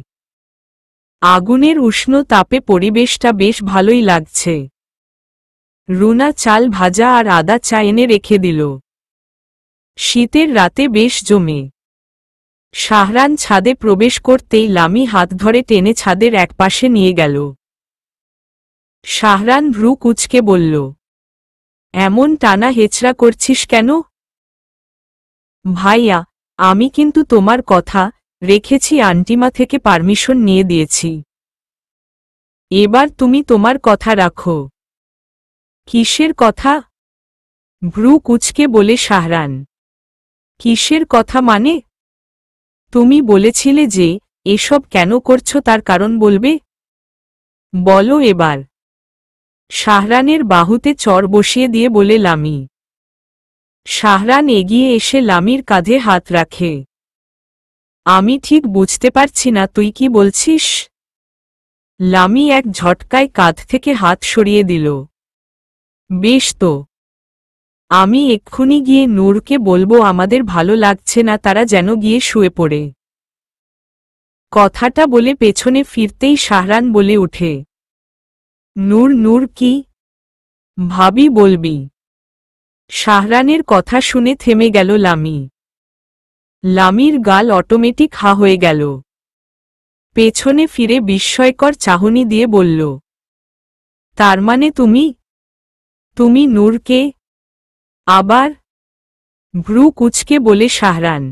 আগুনের উষ্ণ তাপে পরিবেশটা বেশ ভালোই লাগছে। রুনা চাল ভাজা আর আদা চা এনে রেখে দিল। শীতের রাতে বেশ জমে। শাহরান ছাদে প্রবেশ করতেই লামি হাত ধরে টেনে ছাদের একপাশে নিয়ে গেল। শাহরান ভ্রু কুঁচকে বলল, এমন টানা হেচড়া করছিস কেন? ভাইয়া, আমি কিন্তু তোমার কথা রেখেছি, আন্টিমা থেকে পারমিশন নিয়ে দিয়েছি। এবার তুমি তোমার কথা রাখো। কিসের কথা? ভ্রু কুঁচকে বলে শাহরান। কিসের কথা মানে? তুমি বলেছিলে যে এসব কেন করছো তার কারণ বলবে। বলো এবার। শাহরানের বাহুতে চড় বসিয়ে দিয়ে বলে লামি। শাহরান এগিয়ে এসে লামির কাঁধে হাত রাখে। আমি ঠিক বুঝতে পারছি না তুই কি বলছিস। লামি এক ঝটকায় কাঁধ থেকে হাত সরিয়ে দিল। বেশ তো, আমি এক্ষুনি গিয়ে নূরকে বলবো আমাদের ভালো লাগছে না, তারা যেন গিয়ে শুয়ে পড়ে। কথাটা বলে পেছনে ফিরতেই শাহরান বলে উঠে, নূর? নূর কি? ভাবি বলবি। শাহরানের কথা শুনে থেমে গেল লামি। লামির গাল অটোমেটিক হা হয়ে গেল। পেছনে ফিরে বিস্ময়কর চাহনি দিয়ে বলল, তার মানে তুমি নূরকে আবার? ভ্রু কুঁচকে বলে শাহরান,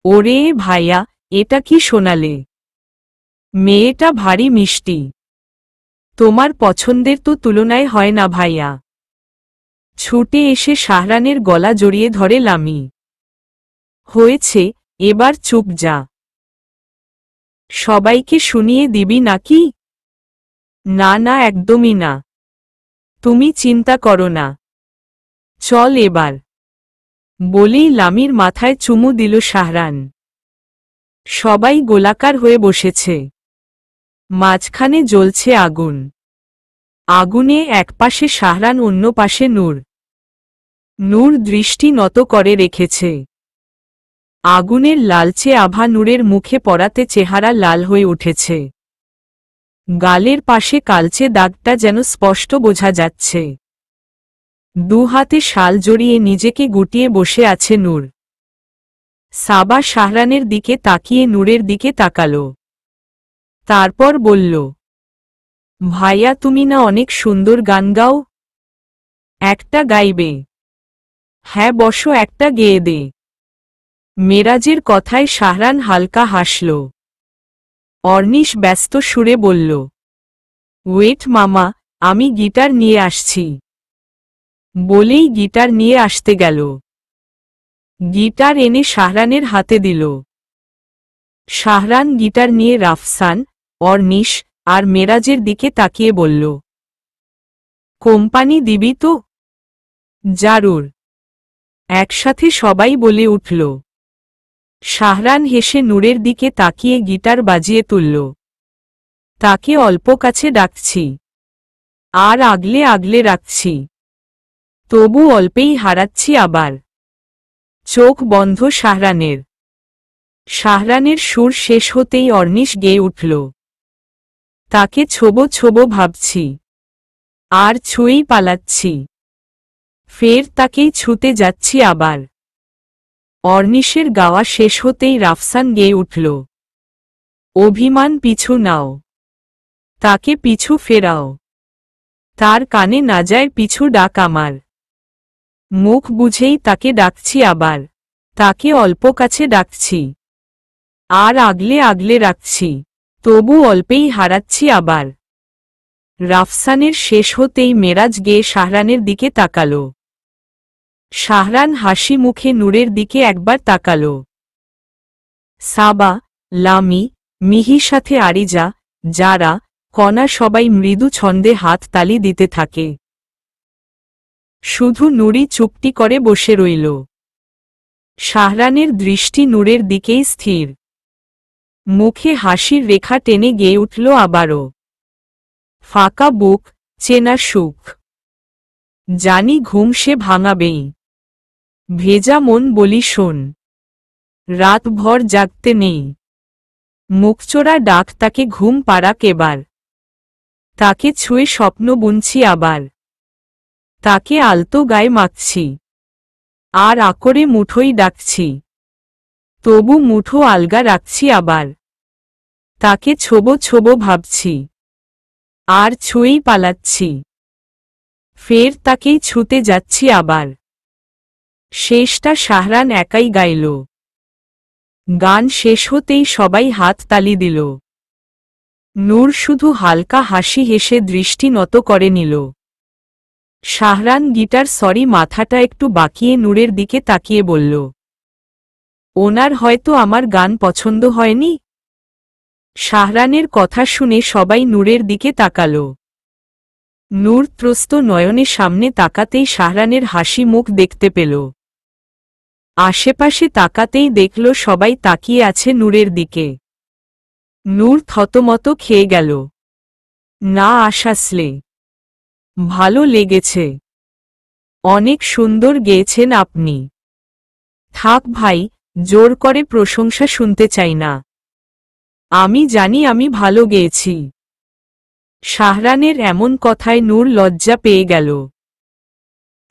ওরে ভাইয়া, এটা কি শোনালে? মেয়েটা ভারী মিষ্টি। তোমার পছন্দের তো তুলনায় হয় না ভাইয়া। ছুটে এসে শাহরানের গলা জড়িয়ে ধরে লামি। হয়েছে, এবার চুপ যা। সবাইকে শুনিয়ে দিবি নাকি? না না, একদমই না। তুমি চিন্তা করো না। চল এবার। বলেই লামির মাথায় চুমু দিল শাহরান। সবাই গোলাকার হয়ে বসেছে। মাঝখানে জ্বলছে আগুন। আগুনে একপাশে শাহরান, অন্য পাশে নূর। নূর দৃষ্টি নত করে রেখেছে। আগুনের লালচে আভা নূরের মুখে পড়াতে চেহারা লাল হয়ে উঠেছে। গালের পাশে কালচে দাগটা যেন স্পষ্ট বোঝা যাচ্ছে। দু হাতে শাল জড়িয়ে নিজেকে গুটিয়ে বসে আছে নূর। সাবা শাহরানের দিকে তাকিয়ে নূরের দিকে তাকালো। তারপর বলল, ভাইয়া তুমি না অনেক সুন্দর গান গাও, একটা গাইবে? হ্যাঁ বসো, একটা গেয়ে দে। মেরাজের কথায় শাহরান হালকা হাসল। অর্নিশ ব্যস্ত সুরে বলল, ওয়েট মামা, আমি গিটার নিয়ে আসছি। বলেই গিটার নিয়ে আসতে গেল। গিটার এনে শাহরানের হাতে দিল। শাহরান গিটার নিয়ে রাফসান, অর্নিশ আর মেরাজের দিকে তাকিয়ে বলল, কোম্পানি দিবি তো? জারুর, একসাথে সবাই বলে উঠল। শাহরান হেসে নূরের দিকে তাকিয়ে গিটার বাজিয়ে তুলল। তাকে অল্প কাছে ডাকছি, আর আগলে আগলে রাখছি, তবু অল্পেই হারাচ্ছি আবার। চোখ বন্ধ শাহরানের। শাহরানের সুর শেষ হতেই অর্নিশ গেয়ে উঠল, তাকে ছোবো ছোবো ভাবছি, আর ছুঁয়েই পালাচ্ছি, ফের তাকেই ছুতে যাচ্ছি আবার। অর্নিশের গাওয়া শেষ হতেই রাফসান গেয়ে উঠল, অভিমান পিছু নাও, তাকে পিছু ফেরাও, তার কানে না যায় পিছু ডাক আমার। মুখ বুঝেই তাকে ডাকছি আবার, তাকে অল্প কাছে ডাকছি, আর আগলে আগলে রাখছি, তবু অল্পেই হারাচ্ছি আবার। রাফসানের শেষ হতেই মেরাজ গেয়ে শাহরানের দিকে তাকাল। শাহরান হাসি মুখে নূরের দিকে একবার তাকাল। সাবা, লামি, মিহির সাথে আরিজা, যারা, কণা সবাই মৃদু ছন্দে হাত তালি দিতে থাকে। শুধু নুরি চুপটি করে বসে রইল। শাহরানের দৃষ্টি নূরের দিকেই স্থির। মুখে হাসির রেখা টেনে গেয়ে উঠল আবারও। ফাঁকা বুক, চেনা সুখ, জানি ঘুম সে ভাঙাবেই। ভেজা মন বলি শোন, রাতভর জাগতে নেই। মুখচোরা ডাক তাকে ঘুম পাড়াক এবার। তাকে ছুঁয়ে স্বপ্ন বুনছি আবার। তাকে আলতো গায়ে মাখছি, আর আকরে মুঠোই ডাকছি, তবু মুঠো আলগা রাখছি আবার। তাকে ছোবো ছোবো ভাবছি, আর ছুঁয়েই পালাচ্ছি, ফের তাকেই ছুতে যাচ্ছি আবার। শেষটা শাহরান একাই গাইল। গান শেষ হতেই সবাই হাত তালি দিল। নূর শুধু হালকা হাসি হেসে দৃষ্টি নত করে নিল। শাহরান গিটার সরি মাথাটা একটু বাঁকিয়ে নূরের দিকে তাকিয়ে বলল, ওনার হয়তো আমার গান পছন্দ হয়নি। শাহরানের কথা শুনে সবাই নূরের দিকে তাকাল। নূর ত্রস্ত নয়নে সামনে তাকাতেই শাহরানের হাসি মুখ দেখতে পেল। আশেপাশে তাকাতেই দেখল সবাই তাকিয়ে আছে নূরের দিকে। নূর থতমত খেয়ে গেল। না আসাসলে, ভালো লেগেছে, অনেক সুন্দর গেয়েছেন আপনি। থাক ভাই, জোর করে প্রশংসা শুনতে চাই না, আমি জানি আমি ভালো গেয়েছি। শাহরানের এমন কথায় নূর লজ্জা পেয়ে গেল।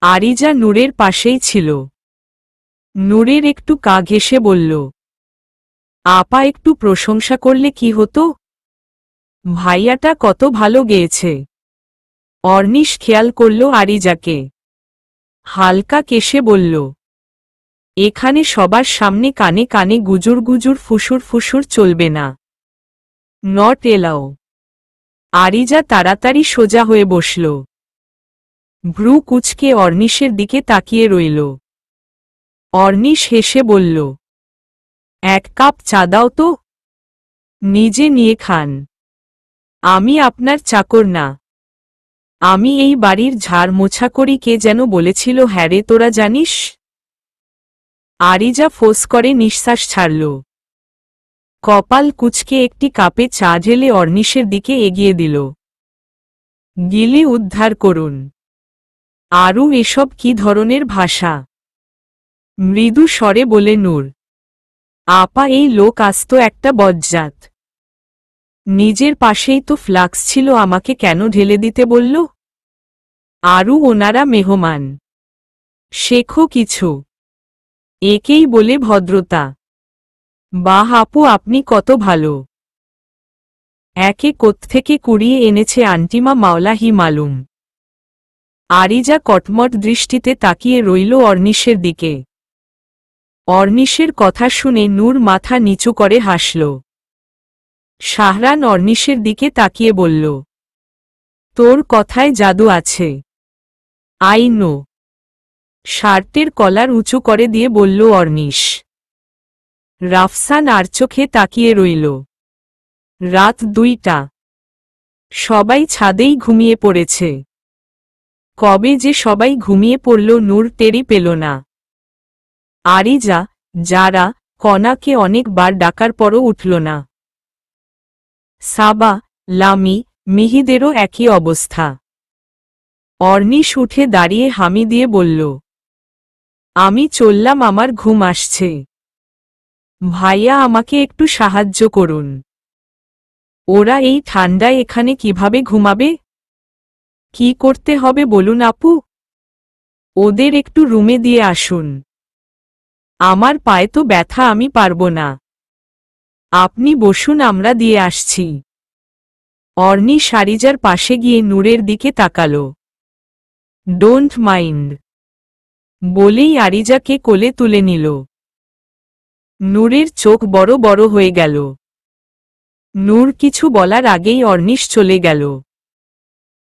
আরিজা নূরের পাশেই ছিল। নূরের একটু কা ঘেঁষে বলল, আপা একটু প্রশংসা করলে কি হতো, ভাইয়াটা কত ভালো গেয়েছে। অর্নিশ খেয়াল করল আরিজাকে। হালকা কেশে বলল, এখানে সবার সামনে কানে কানে গুজুর গুজুর ফুসুর ফুসুর চলবে না, নট এলাও। আরিজা তাড়াতাড়ি সোজা হয়ে বসল। ভ্রু কুচকে অর্নিশের দিকে তাকিয়ে রইল। অর্নিশ হেসে বলল, এক কাপ চা দাও তো, নিজে নিয়ে খান, আমি আপনার চাকর না। আমি এই বাড়ির ঝাড় মোছা করি, কে যেন বলেছিল হ্যারে তোরা জানিস। আরিজা ফোঁস করে নিঃশ্বাস ছাড়ল। কপাল কুচকে একটি কাপে চা ঢেলে অর্নিশের দিকে এগিয়ে দিল। গিলে উদ্ধার করুন। আরও এসব কি ধরনের ভাষা? মৃদু স্বরে বলে নূর, আপা এই লোক আস্ত একটা বজ্জাত। নিজের পাশেই তো ফ্লাক্স ছিল, আমাকে কেন ঢেলে দিতে বলল? আরও ওনারা মেহমান, শেখো কিছু। একেই বলে ভদ্রতা। বাহ আপু, আপনি কত ভালো। একে কোত্থেকে কুড়িয়ে এনেছে আন্টিমা মাওলাহি মালুম। আরিজা কটমট দৃষ্টিতে তাকিয়ে রইল অর্নিশের দিকে। অর্নিশের কথা শুনে নূর মাথা নিচু করে হাসল। শাহরান অর্নিশের দিকে তাকিয়ে বলল, তোর কথায় জাদু আছে। I know. শার্টের কলার উঁচু করে দিয়ে বলল অর্নিশ। রাফসান আর চোখে তাকিয়ে রইল। রাত 2টা। সবাই ছাদেই ঘুমিয়ে পড়েছে। কবে যে সবাই ঘুমিয়ে পড়ল নূর টেরই পেল না। আরিজা, যারা, কনাকে অনেকবার ডাকার পরও উঠল না। সাবা, লামি, মিহিদেরও একই অবস্থা। অর্নিশ উঠে দাঁড়িয়ে হামি দিয়ে বলল, আমি চললাম, আমার ঘুম আসছে। ভাইয়া, আমাকে একটু সাহায্য করুন। ওরা এই ঠান্ডায় এখানে কিভাবে ঘুমাবে? কি করতে হবে বলুন আপু? ওদের একটু রুমে দিয়ে আসুন। আমার পায়ে তো ব্যথা, আমি পারব না। আপনি বসুন, আমরা দিয়ে আসছি। অর্নিশ আরিজার পাশে গিয়ে নূরের দিকে তাকাল। ডোন্ট মাইন্ড বলেই আরিজাকে কোলে তুলে নিল। নূরের চোখ বড় বড় হয়ে গেল। নূর কিছু বলার আগেই অর্নিশ চলে গেল।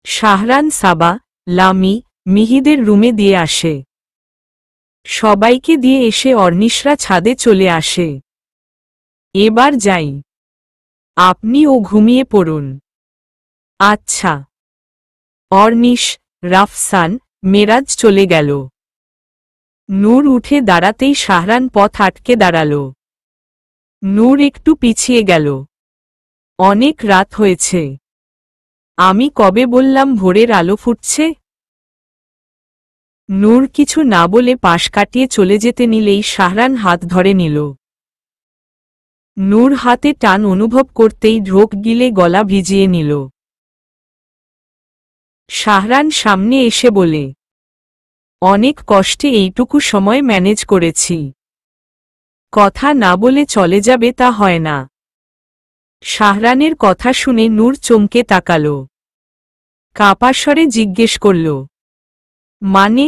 শাহরান সাবা, লামি, মিহিদের রুমে দিয়ে আসে। সবাইকে দিয়ে এসে অর্নিশরা ছাদে চলে আসে। এবার যাই, আপনিও ঘুমিয়ে পড়ুন। আচ্ছা। অর্নিশ, রাফসান, মেরাজ চলে গেল। নূর উঠে দাঁড়াতেই শাহরান পথ আটকে দাঁড়াল। নূর একটু পিছিয়ে গেল। অনেক রাত হয়েছে। আমি কবে বললাম ভোরের আলো ফুটছে? নূর কিছু না বলে পাশ কাটিয়ে চলে যেতে নিলেই শাহরান হাত ধরে নিল। নূর হাতে টান অনুভব করতেই ঢোক গিলে গলা ভিজিয়ে নিল। শাহরান সামনে এসে বলে, অনেক কষ্টে এইটুকু সময় ম্যানেজ করেছি। কথা না বলে চলে যাবে তা হয় না। শাহরানের কথা শুনে নূর চমকে তাকাল। কাঁপা স্বরে জিজ্ঞেস করল, মানে?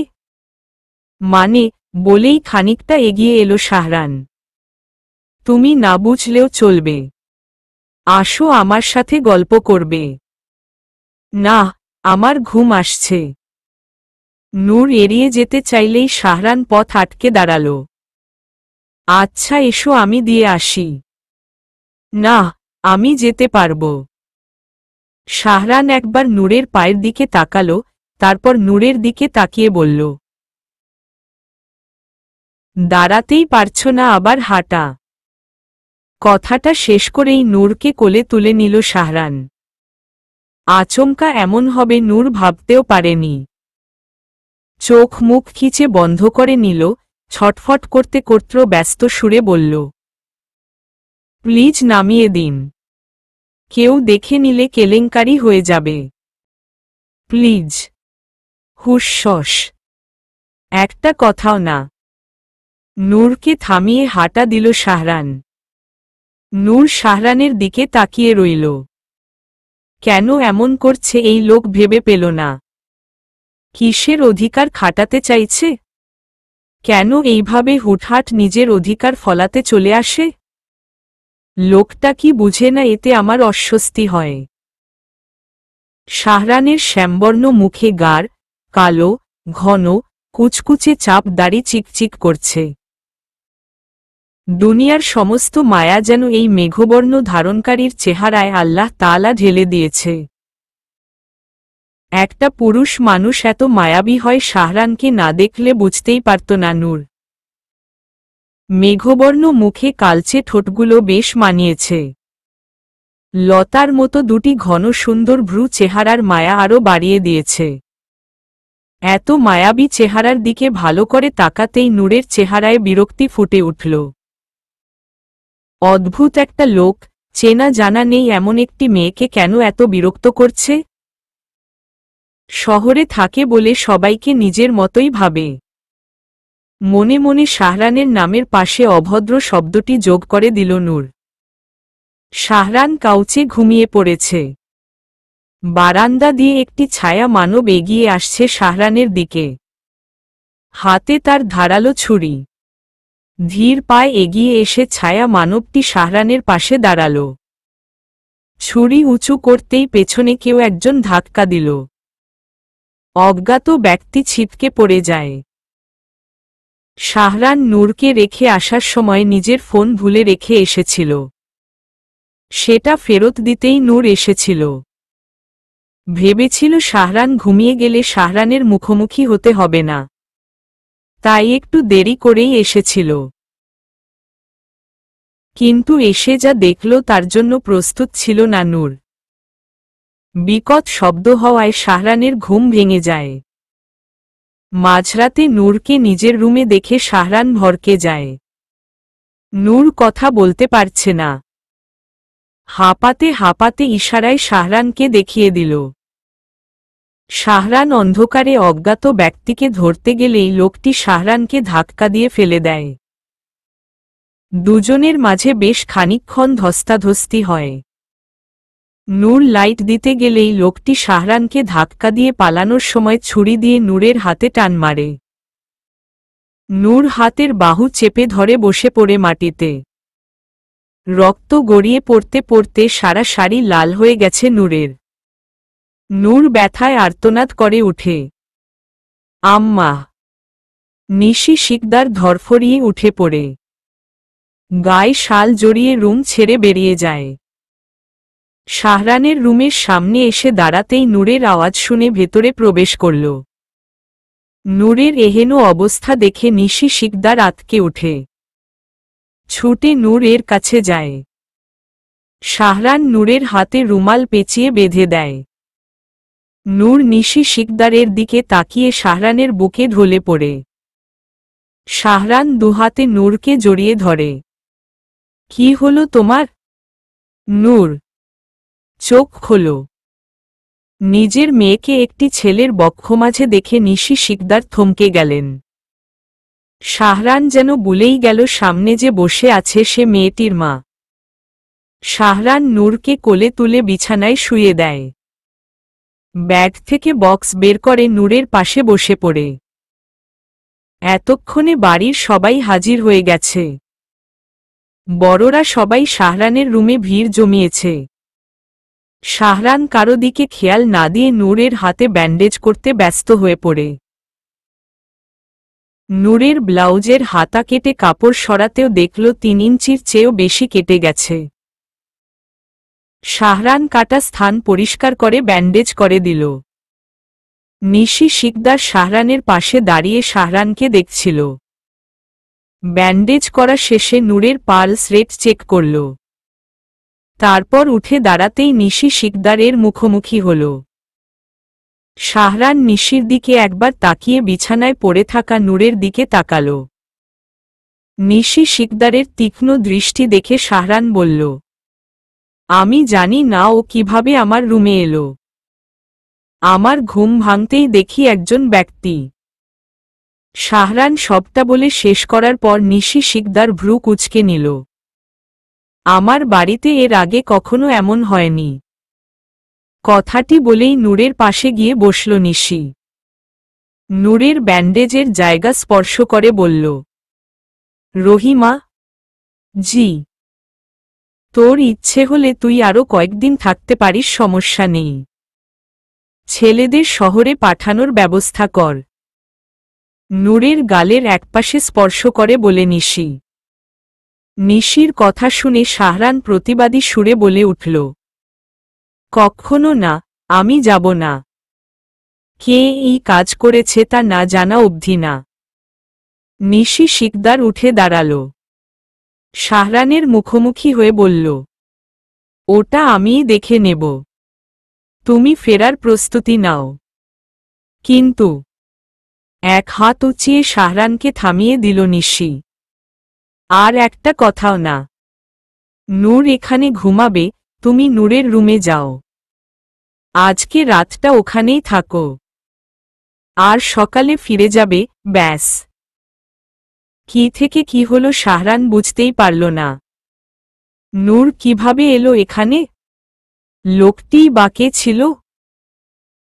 মানে বলেই খানিকটা এগিয়ে এলো শাহরান। তুমি না বুঝলেও চলবে। আসো, আমার সাথে গল্প করবে। না, আমার ঘুম আসছে। নূর এড়িয়ে যেতে চাইলেই শাহরান পথ আটকে দাঁড়াল। আচ্ছা এসো, আমি দিয়ে আসি। না, আমি যেতে পারব। শাহরান একবার নূরের পায়ের দিকে তাকাল, তারপর নূরের দিকে তাকিয়ে বলল, দাঁড়াতেই পারছ না আবার হাঁটা? কথাটা শেষ করেই নূরকে কোলে তুলে নিল শাহরান। আচমকা এমন হবে নূর ভাবতেও পারেনি। চোখ মুখ খিচে বন্ধ করে নিল, ছটফট করতে করতে ব্যস্ত সুরে বলল, প্লিজ নামিয়ে দিন। কেউ দেখে নিলে কেলেঙ্কারি হয়ে যাবে। প্লিজ। হুস, একটা কথাও না। নূরকে থামিয়ে হাঁটা দিল শাহরান। নূর শাহরানের দিকে তাকিয়ে রইল। কেন এমন করছে এই লোক ভেবে পেল না। কিসের অধিকার খাটাতে চাইছে? কেন এইভাবে হুটহাট নিজের অধিকার ফলাতে চলে আসে? লোকটা কি বুঝে না এতে আমার অস্বস্তি হয়? শাহরানের শ্যামবর্ণ মুখে গাঢ়, কালো, ঘন, কুচকুচে চাপ দাড়ি চিকচিক করছে। দুনিয়ার সমস্ত মায়া যেন এই মেঘবর্ণ ধারণকারীর চেহারায় আল্লাহ তাআলা ঢেলে দিয়েছে। একটা পুরুষ মানুষ এত মায়াবী হয় শাহরানকে না দেখলে বুঝতেই পারত না নূর। মেঘবর্ণ মুখে কালচে ঠোঁটগুলো বেশ মানিয়েছে। লতার মতো দুটি ঘন সুন্দর ভ্রু চেহারার মায়া আরও বাড়িয়ে দিয়েছে। এত মায়াবী চেহারার দিকে ভালো করে তাকাতেই নূরের চেহারায় বিরক্তি ফুটে উঠল। অদ্ভুত একটা লোক, চেনা জানা নেই এমন একটি মেয়েকে কেন এত বিরক্ত করছে? শহরে থাকে বলে সবাইকে নিজের মতোই ভাবে। মনে মনে শাহরানের নামের পাশে অভদ্র শব্দটি যোগ করে দিল নূর। শাহরান কাউচে ঘুমিয়ে পড়েছে। বারান্দা দিয়ে একটি ছায়া মানব এগিয়ে আসছে শাহরানের দিকে। হাতে তার ধারালো ছুরি। ধীর পায়ে এগিয়ে এসে ছায়া মানবটি শাহরানের পাশে দাঁড়াল। ছুরি উঁচু করতেই পেছনে কেউ একজন ধাক্কা দিল। অজ্ঞাত ব্যক্তি ছিটকে পড়ে যায়। শাহরান নূরকে রেখে আসার সময় নিজের ফোন ভুলে রেখে এসেছিল। সেটা ফেরত দিতেই নূর এসেছিল। ভেবেছিল শাহরান ঘুমিয়ে গেলে শাহরানের মুখোমুখি হতে হবে না, তাই একটু দেরি করেই এসেছিল। কিন্তু এসে যা দেখল তার জন্য প্রস্তুত ছিল না নূর। বিকট শব্দ হওয়ায় শাহরানের ঘুম ভেঙে যায়। মাঝরাতে নূরকে নিজের রুমে দেখে শাহরান ভড়কে যায়। নূর কথা বলতে পারছে না। হাঁপাতে হাঁপাতে ইশারায় শাহরানকে দেখিয়ে দিল। শাহরান অন্ধকারে অজ্ঞাত ব্যক্তিকে ধরতে গেলেই লোকটি শাহরানকে ধাক্কা দিয়ে ফেলে দেয়। দুজনের মাঝে বেশ খানিকক্ষণ ধস্তাধস্তি হয়। নূর লাইট দিতে গেলেই লোকটি শাহরানকে ধাক্কা দিয়ে পালানোর সময় ছুরি দিয়ে নূরের হাতে টান মারে। নূর হাতের বাহু চেপে ধরে বসে পড়ে মাটিতে। রক্ত গড়িয়ে পড়তে পড়তে সারা শাড়ি লাল হয়ে গেছে নূরের। নূর ব্যথায় আর্তনাদ করে উঠে, আম্মা! নিশি শিকদার ধরফরিয়ে উঠে পড়ে গায়ে শাল জড়িয়ে রুম ছেড়ে বেরিয়ে যায়। শাহরানের রুমের সামনে এসে দাঁড়াতেই নূরের আওয়াজ শুনে ভেতরে প্রবেশ করল। নূরের এহেন অবস্থা দেখে নিশি শিকদার আতকে ওঠে। ছুটে নূর এর কাছে যায়। শাহরান নূরের হাতে রুমাল পেঁচিয়ে বেঁধে দেয়। নূর নিশি শিকদারের দিকে তাকিয়ে শাহরানের বুকে ঢলে পড়ে। শাহরান দুহাতে নূরকে জড়িয়ে ধরে। কি হলো তোমার? নূর চোখ খোলো। নিজের মেয়েকে একটি ছেলের বক্ষমাঝে দেখে নিশি শিকদার থমকে গেলেন। শাহরান যেন ভুলেই গেল সামনে যে বসে আছে সে মেয়েটির মা। শাহরান নূরকে কোলে তুলে বিছানায় শুয়ে দেয়। ব্যাগ থেকে বক্স বের করে নূরের পাশে বসে পড়ে। এতক্ষণে বাড়ির সবাই হাজির হয়ে গেছে। বড়রা সবাই শাহরানের রুমে ভিড় জমিয়েছে। শাহরান কারো দিকে খেয়াল না দিয়ে নূরের হাতে ব্যান্ডেজ করতে ব্যস্ত হয়ে পড়ে। নূরের ব্লাউজের হাতা কেটে কাপড় সরাতেও দেখল 3 ইঞ্চির চেয়েও বেশি কেটে গেছে। শাহরান কাটা স্থান পরিষ্কার করে ব্যান্ডেজ করে দিল। নিশি শিকদার শাহরানের পাশে দাঁড়িয়ে শাহরানকে দেখছিল। ব্যান্ডেজ করা শেষে নূরের পালস রেট চেক করল। তারপর উঠে দাঁড়াতেই নিশি শিকদারের মুখোমুখি হল। শাহরান নিশির দিকে একবার তাকিয়ে বিছানায় পড়ে থাকা নূরের দিকে তাকাল। নিশি শিকদারের তীক্ষ্ণ দৃষ্টি দেখে শাহরান বলল, আমি জানি না ও কিভাবে আমার রুমে এলো। আমার ঘুম ভাঙতেই দেখি একজন ব্যক্তি। শাহরান সবটা বলে শেষ করার পর নিশি শিকদার ভ্রু কুঁচকে নিল। আমার বাড়িতে এর আগে কখনো এমন হয়নি। কথাটি বলেই নূরের পাশে গিয়ে বসল নিশি। নূরের ব্যান্ডেজের জায়গা স্পর্শ করে বলল, রহিমা? জি। তোর ইচ্ছে হলে তুই আরো কয়েকদিন থাকতে পারিস, সমস্যা নেই। ছেলেদের শহরে পাঠানোর ব্যবস্থা কর। নূরের গালের একপাশে স্পর্শ করে বলে নিশি। নিশির কথা শুনে শাহরান প্রতিবাদী সুরে বলে উঠল, কখনো না, আমি যাব না। কে এই কাজ করেছে তা না জানা অবধি না। নিশি শিকদার উঠে দাঁড়াল। শাহরানের মুখোমুখি হয়ে বলল, ওটা আমিই দেখে নেব। তুমি ফেরার প্রস্তুতি নাও। কিন্তু এক হাত উঁচিয়ে শাহরানকে থামিয়ে দিল নিশি। আর একটা কথাও না। নূর এখানে ঘুমাবে, তুমি নূরের রুমে যাও। আজকে রাতটা ওখানেই থাকো। আর সকালে ফিরে যাবে, ব্যাস। কি থেকে কি হলো শাহরান বুঝতেই পারল না। নূর কিভাবে এলো এখানে? লোকটিই বা কে ছিল?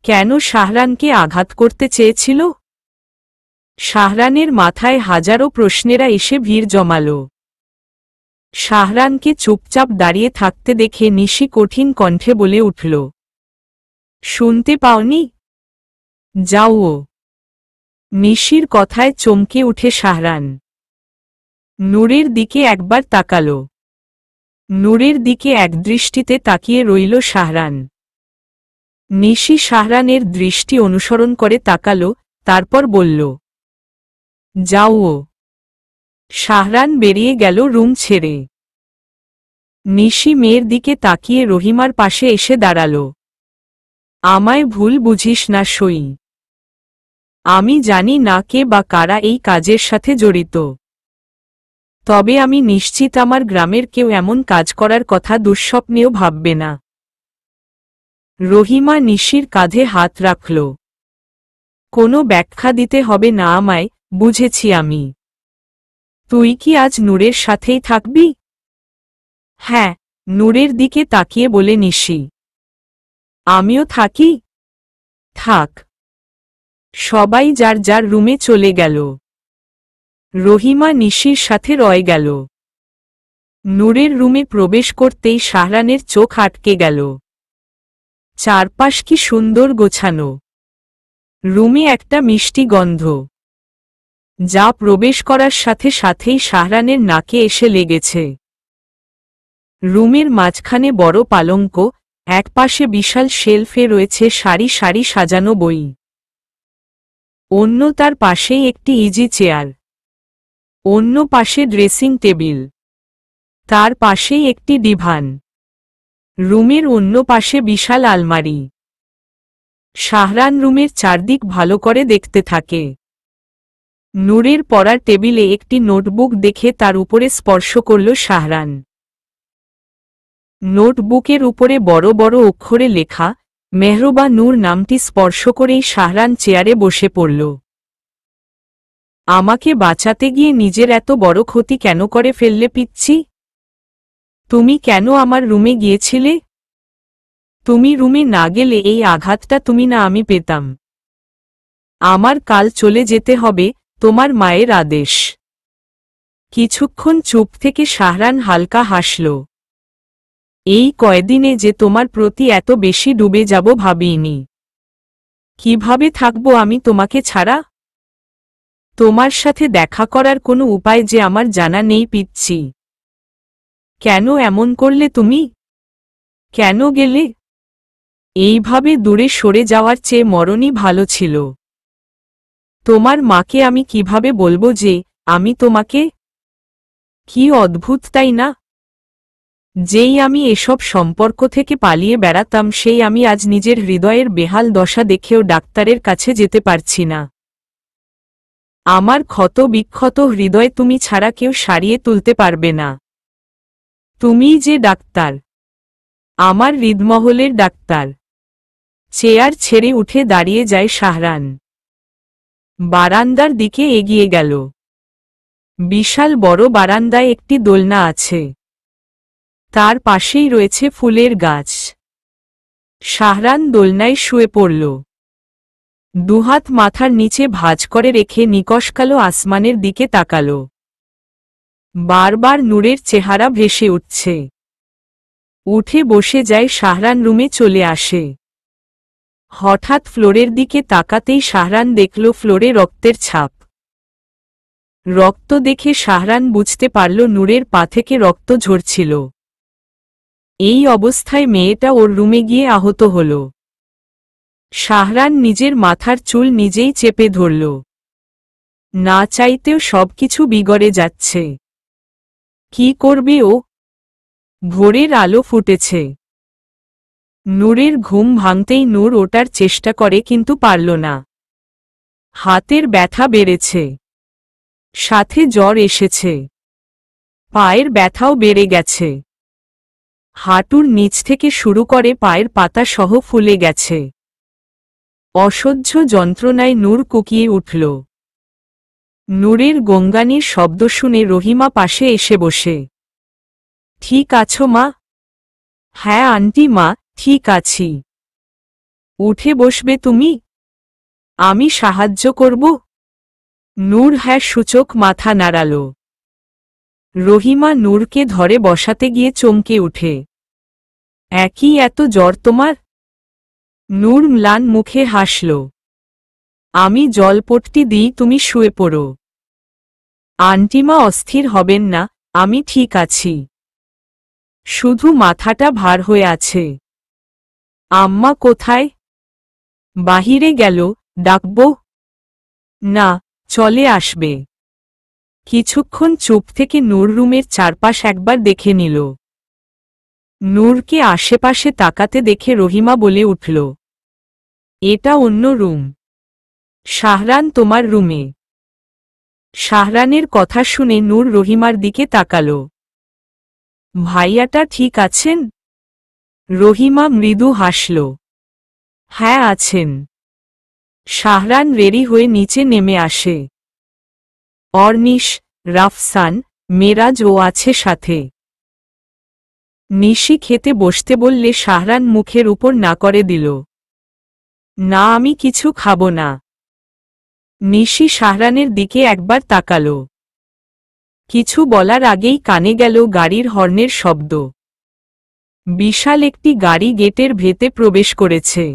কেন শাহরানকে আঘাত করতে চেয়েছিল? শাহরানের মাথায় হাজারো প্রশ্নেরা এসে ভিড় জমাল। শাহরানকে চুপচাপ দাঁড়িয়ে থাকতে দেখে নিশি কঠিন কণ্ঠে বলে উঠল, শুনতে পাওনি? যাও। নিশির কথায় চমকে উঠে শাহরান নূরের দিকে একবার তাকাল। নূরের দিকে একদৃষ্টিতে তাকিয়ে রইল শাহরান। নিশি শাহরানের দৃষ্টি অনুসরণ করে তাকাল, তারপর বলল, যাও। শাহরান বেরিয়ে গেল রুম ছেড়ে। নিশি মেয়ের দিকে তাকিয়ে রহিমার পাশে এসে দাঁড়াল। আমায় ভুল বুঝিস না সই। আমি জানি না কে বা কারা এই কাজের সাথে জড়িত, তবে আমি নিশ্চিত আমার গ্রামের কেউ এমন কাজ করার কথা দুঃস্বপ্নেও ভাববে না। রহিমা নিশির কাঁধে হাত রাখল। কোনো ব্যাখ্যা দিতে হবে না আমায়, বুঝেছি আমি। তুই কি আজ নূরের সাথেই থাকবি? হ্যাঁ, নূরের দিকে তাকিয়ে বলে নিশি। আমিও থাকি? থাক। সবাই যার যার রুমে চলে গেল। রহিমা নিশির সাথে রয়ে গেল। নূরের রুমে প্রবেশ করতেই শাহরানের চোখ আটকে গেল। চারপাশ কি সুন্দর গোছানো। রুমে একটা মিষ্টি গন্ধ, যা প্রবেশ করার সাথে সাথেই শাহরানের নাকে এসে লেগেছে। রুমের মাঝখানে বড় পালঙ্ক, একপাশে বিশাল শেলফে রয়েছে সারি সারি সাজানো বই। অন্য তার পাশেই একটি ইজি চেয়ার। অন্য পাশে ড্রেসিং টেবিল। তার পাশেই একটি ডিভান। রুমের অন্য পাশে বিশাল আলমারি। শাহরান রুমের চারদিক ভালো করে দেখতে থাকে। নূরের পড়ার টেবিলে একটি নোটবুক দেখে তার উপরে স্পর্শ করল শাহরান। নোটবুকের উপরে বড় বড় অক্ষরে লেখা মেহরবা নূর নামটি স্পর্শ করেই শাহরান চেয়ারে বসে পড়ল। আমাকে বাঁচাতে গিয়ে নিজের এত বড় ক্ষতি কেন করে ফেললে পিচ্ছি? তুমি কেন আমার রুমে গিয়েছিলে? তুমি রুমে না গেলে এই আঘাতটা তুমি না আমি পেতাম। আমার কাল চলে যেতে হবে, তোমার মায়ের আদেশ। কিছুক্ষণ চুপ থেকে শাহরান হালকা হাসল। এই কয়দিনে যে তোমার প্রতি এত বেশি ডুবে যাব ভাবিনি। কিভাবে থাকবো আমি তোমাকে ছাড়া? তোমার সাথে দেখা করার কোনো উপায় যে আমার জানা নেই পিচ্ছি। কেন এমন করলে তুমি? কেন গেলে? এইভাবে দূরে সরে যাওয়ার চেয়ে মরণই ভালো ছিল। তোমার মাকে আমি কিভাবে বলবো যে আমি তোমাকে? কি অদ্ভুত তাই না? যেই আমি এসব সম্পর্ক থেকে পালিয়ে বেড়াতাম সেই আমি আজ নিজের হৃদয়ের বেহাল দশা দেখেও ডাক্তারের কাছে যেতে পারছি না। আমার ক্ষত বিক্ষত হৃদয় তুমি ছাড়া কেউ সারিয়ে তুলতে পারবে না। তুমিই যে ডাক্তার, আমার হৃদমহলের ডাক্তার। চেয়ার ছেড়ে উঠে দাঁড়িয়ে যায় শাহরান। বারান্দার দিকে এগিয়ে গেল। বিশাল বড় বারান্দায় একটি দোলনা আছে। তার পাশেই রয়েছে ফুলের গাছ। শাহরান দোলনায় শুয়ে পড়ল। দুহাত মাথার নিচে ভাঁজ করে রেখে নিকষকালো আসমানের দিকে তাকাল। বারবার নূরের চেহারা ভেসে উঠছে। উঠে বসে যায় শাহরান রুমে চলে আসে। হঠাৎ ফ্লোরের দিকে তাকাতেই শাহরান দেখল ফ্লোরে রক্তের ছাপ। রক্ত দেখে শাহরান বুঝতে পারল নূরের পা থেকে রক্ত ঝরছিল। এই অবস্থায় মেয়েটা ওর রুমে গিয়ে আহত হল। শাহরান নিজের মাথার চুল নিজেই চেপে ধরল। না চাইতেও সবকিছু বিগড়ে যাচ্ছে। কি করবে ও? ভোরের আলো ফুটেছে। নূরের ঘুম ভাঙতেই নূর ওঠার চেষ্টা করে কিন্তু পারল না। হাতের ব্যথা বেড়েছে, সাথে জ্বর এসেছে। পায়ের ব্যথাও বেড়ে গেছে। হাঁটুর নিচ থেকে শুরু করে পায়ের পাতা সহ ফুলে গেছে। অসহ্য যন্ত্রণায় নূর কুকিয়ে উঠল। নূরের গঙ্গানির শব্দ শুনে রহিমা পাশে এসে বসে। ঠিক আছো মা? হ্যাঁ আন্টি মা, ঠিক আছি। উঠে বসবে তুমি? আমি সাহায্য করব? নূর হ্যাঁ সূচক মাথা নাড়াল। রহিমা নূরকে ধরে বসাতে গিয়ে চমকে উঠে। একই এত জ্বর তোমার? নূর ম্লান মুখে হাসল। আমি জলপট্টি দিই, তুমি শুয়ে পড়ো। আন্টিমা অস্থির হবেন না, আমি ঠিক আছি। শুধু মাথাটা ভার হয়ে আছে। আম্মা কোথায়? বাহিরে গেল, ডাকব? না, চলে আসবে। কিছুক্ষণ চুপ থেকে নূর রুমের চারপাশ একবার দেখে নিল। নূরকে আশেপাশে তাকাতে দেখে রহিমা বলে উঠল, এটা অন্য রুম। শাহরান তোমার রুমে। শাহরানের কথা শুনে নূর রহিমার দিকে তাকাল। ভাইয়াটা ঠিক আছেন? রহিমা মৃদু হাসল। হ্যাঁ আছেন। শাহরান রেডি হয়ে নিচে নেমে আসে। অর্নিশ, রাফসান, মেরাজ ও আছে সাথে। নিশি খেতে বসতে বললে শাহরান মুখের উপর না করে দিল। না আমি কিছু খাব না। নিশি শাহরানের দিকে একবার তাকাল। কিছু বলার আগেই কানে গেল গাড়ির হর্নের শব্দ। বিশাল একটি গাড়ি গেটের ভেতরে প্রবেশ করেছে।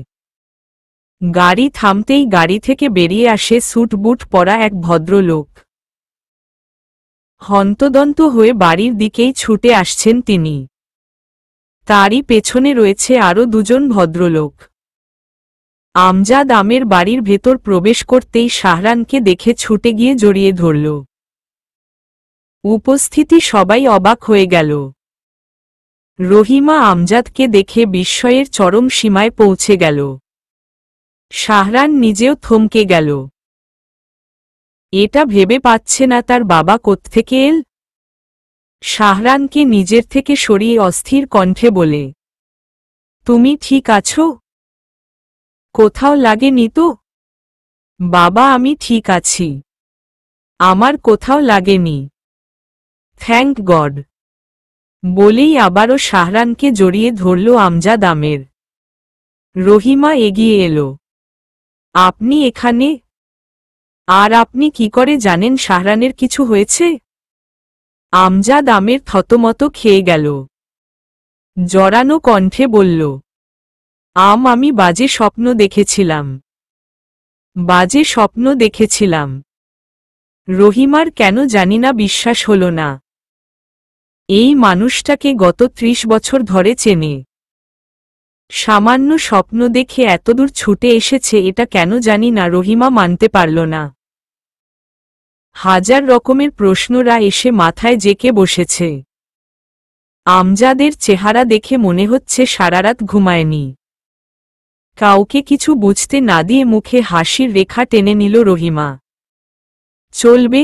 গাড়ি থামতেই গাড়ি থেকে বেরিয়ে আসে স্যুট বুট পরা এক ভদ্রলোক। হন্তদন্ত হয়ে বাড়ির দিকেই ছুটে আসছেন তিনি। তারই পেছনে রয়েছে আরও দুজন ভদ্রলোক। আমজাদ আমের বাড়ির ভেতর প্রবেশ করতেই শাহরানকে দেখে ছুটে গিয়ে জড়িয়ে ধরল। উপস্থিতি সবাই অবাক হয়ে গেল। রহিমা আমজাদকে দেখে বিস্ময়ের চরম সীমায় পৌঁছে গেল। শাহরান নিজেও থমকে গেল। এটা ভেবে পাচ্ছে না তার বাবা কোত্থেকে এল। শাহরানকে নিজের থেকে সরিয়ে অস্থির কণ্ঠে বলে, তুমি ঠিক আছো? কোথাও লাগেনি তো? বাবা আমি ঠিক আছি। আমার কোথাও লাগেনি। Thank god. বলেই আবারও শাহরানকে জড়িয়ে ধরল আমজাদ আমের। রহিমা এগিয়ে এলো। আপনি এখানে? আর আপনি কি করে জানেন শাহরানের কিছু হয়েছে? আমজাদ আমের থতমত খেয়ে গেল। জড়ানো কণ্ঠে বলল, আমি বাজে স্বপ্ন দেখেছিলাম। বাজে স্বপ্ন দেখেছিলাম। রহিমার কেন জানি না বিশ্বাস হল না। এই মানুষটাকে গত ৩০ বছর ধরে চেনে। সামান্য স্বপ্ন দেখে এতদূর ছুটে এসেছে এটা কেন জানি না রহিমা মানতে পারল না। হাজার রকমের প্রশ্নরা এসে মাথায় জেঁকে বসেছে। আমজাদের চেহারা দেখে মনে হচ্ছে সারারাত ঘুমায়নি। কাউকে কিছু বুঝতে না দিয়ে মুখে হাসির রেখা টেনে নিল রহিমা। চলবে,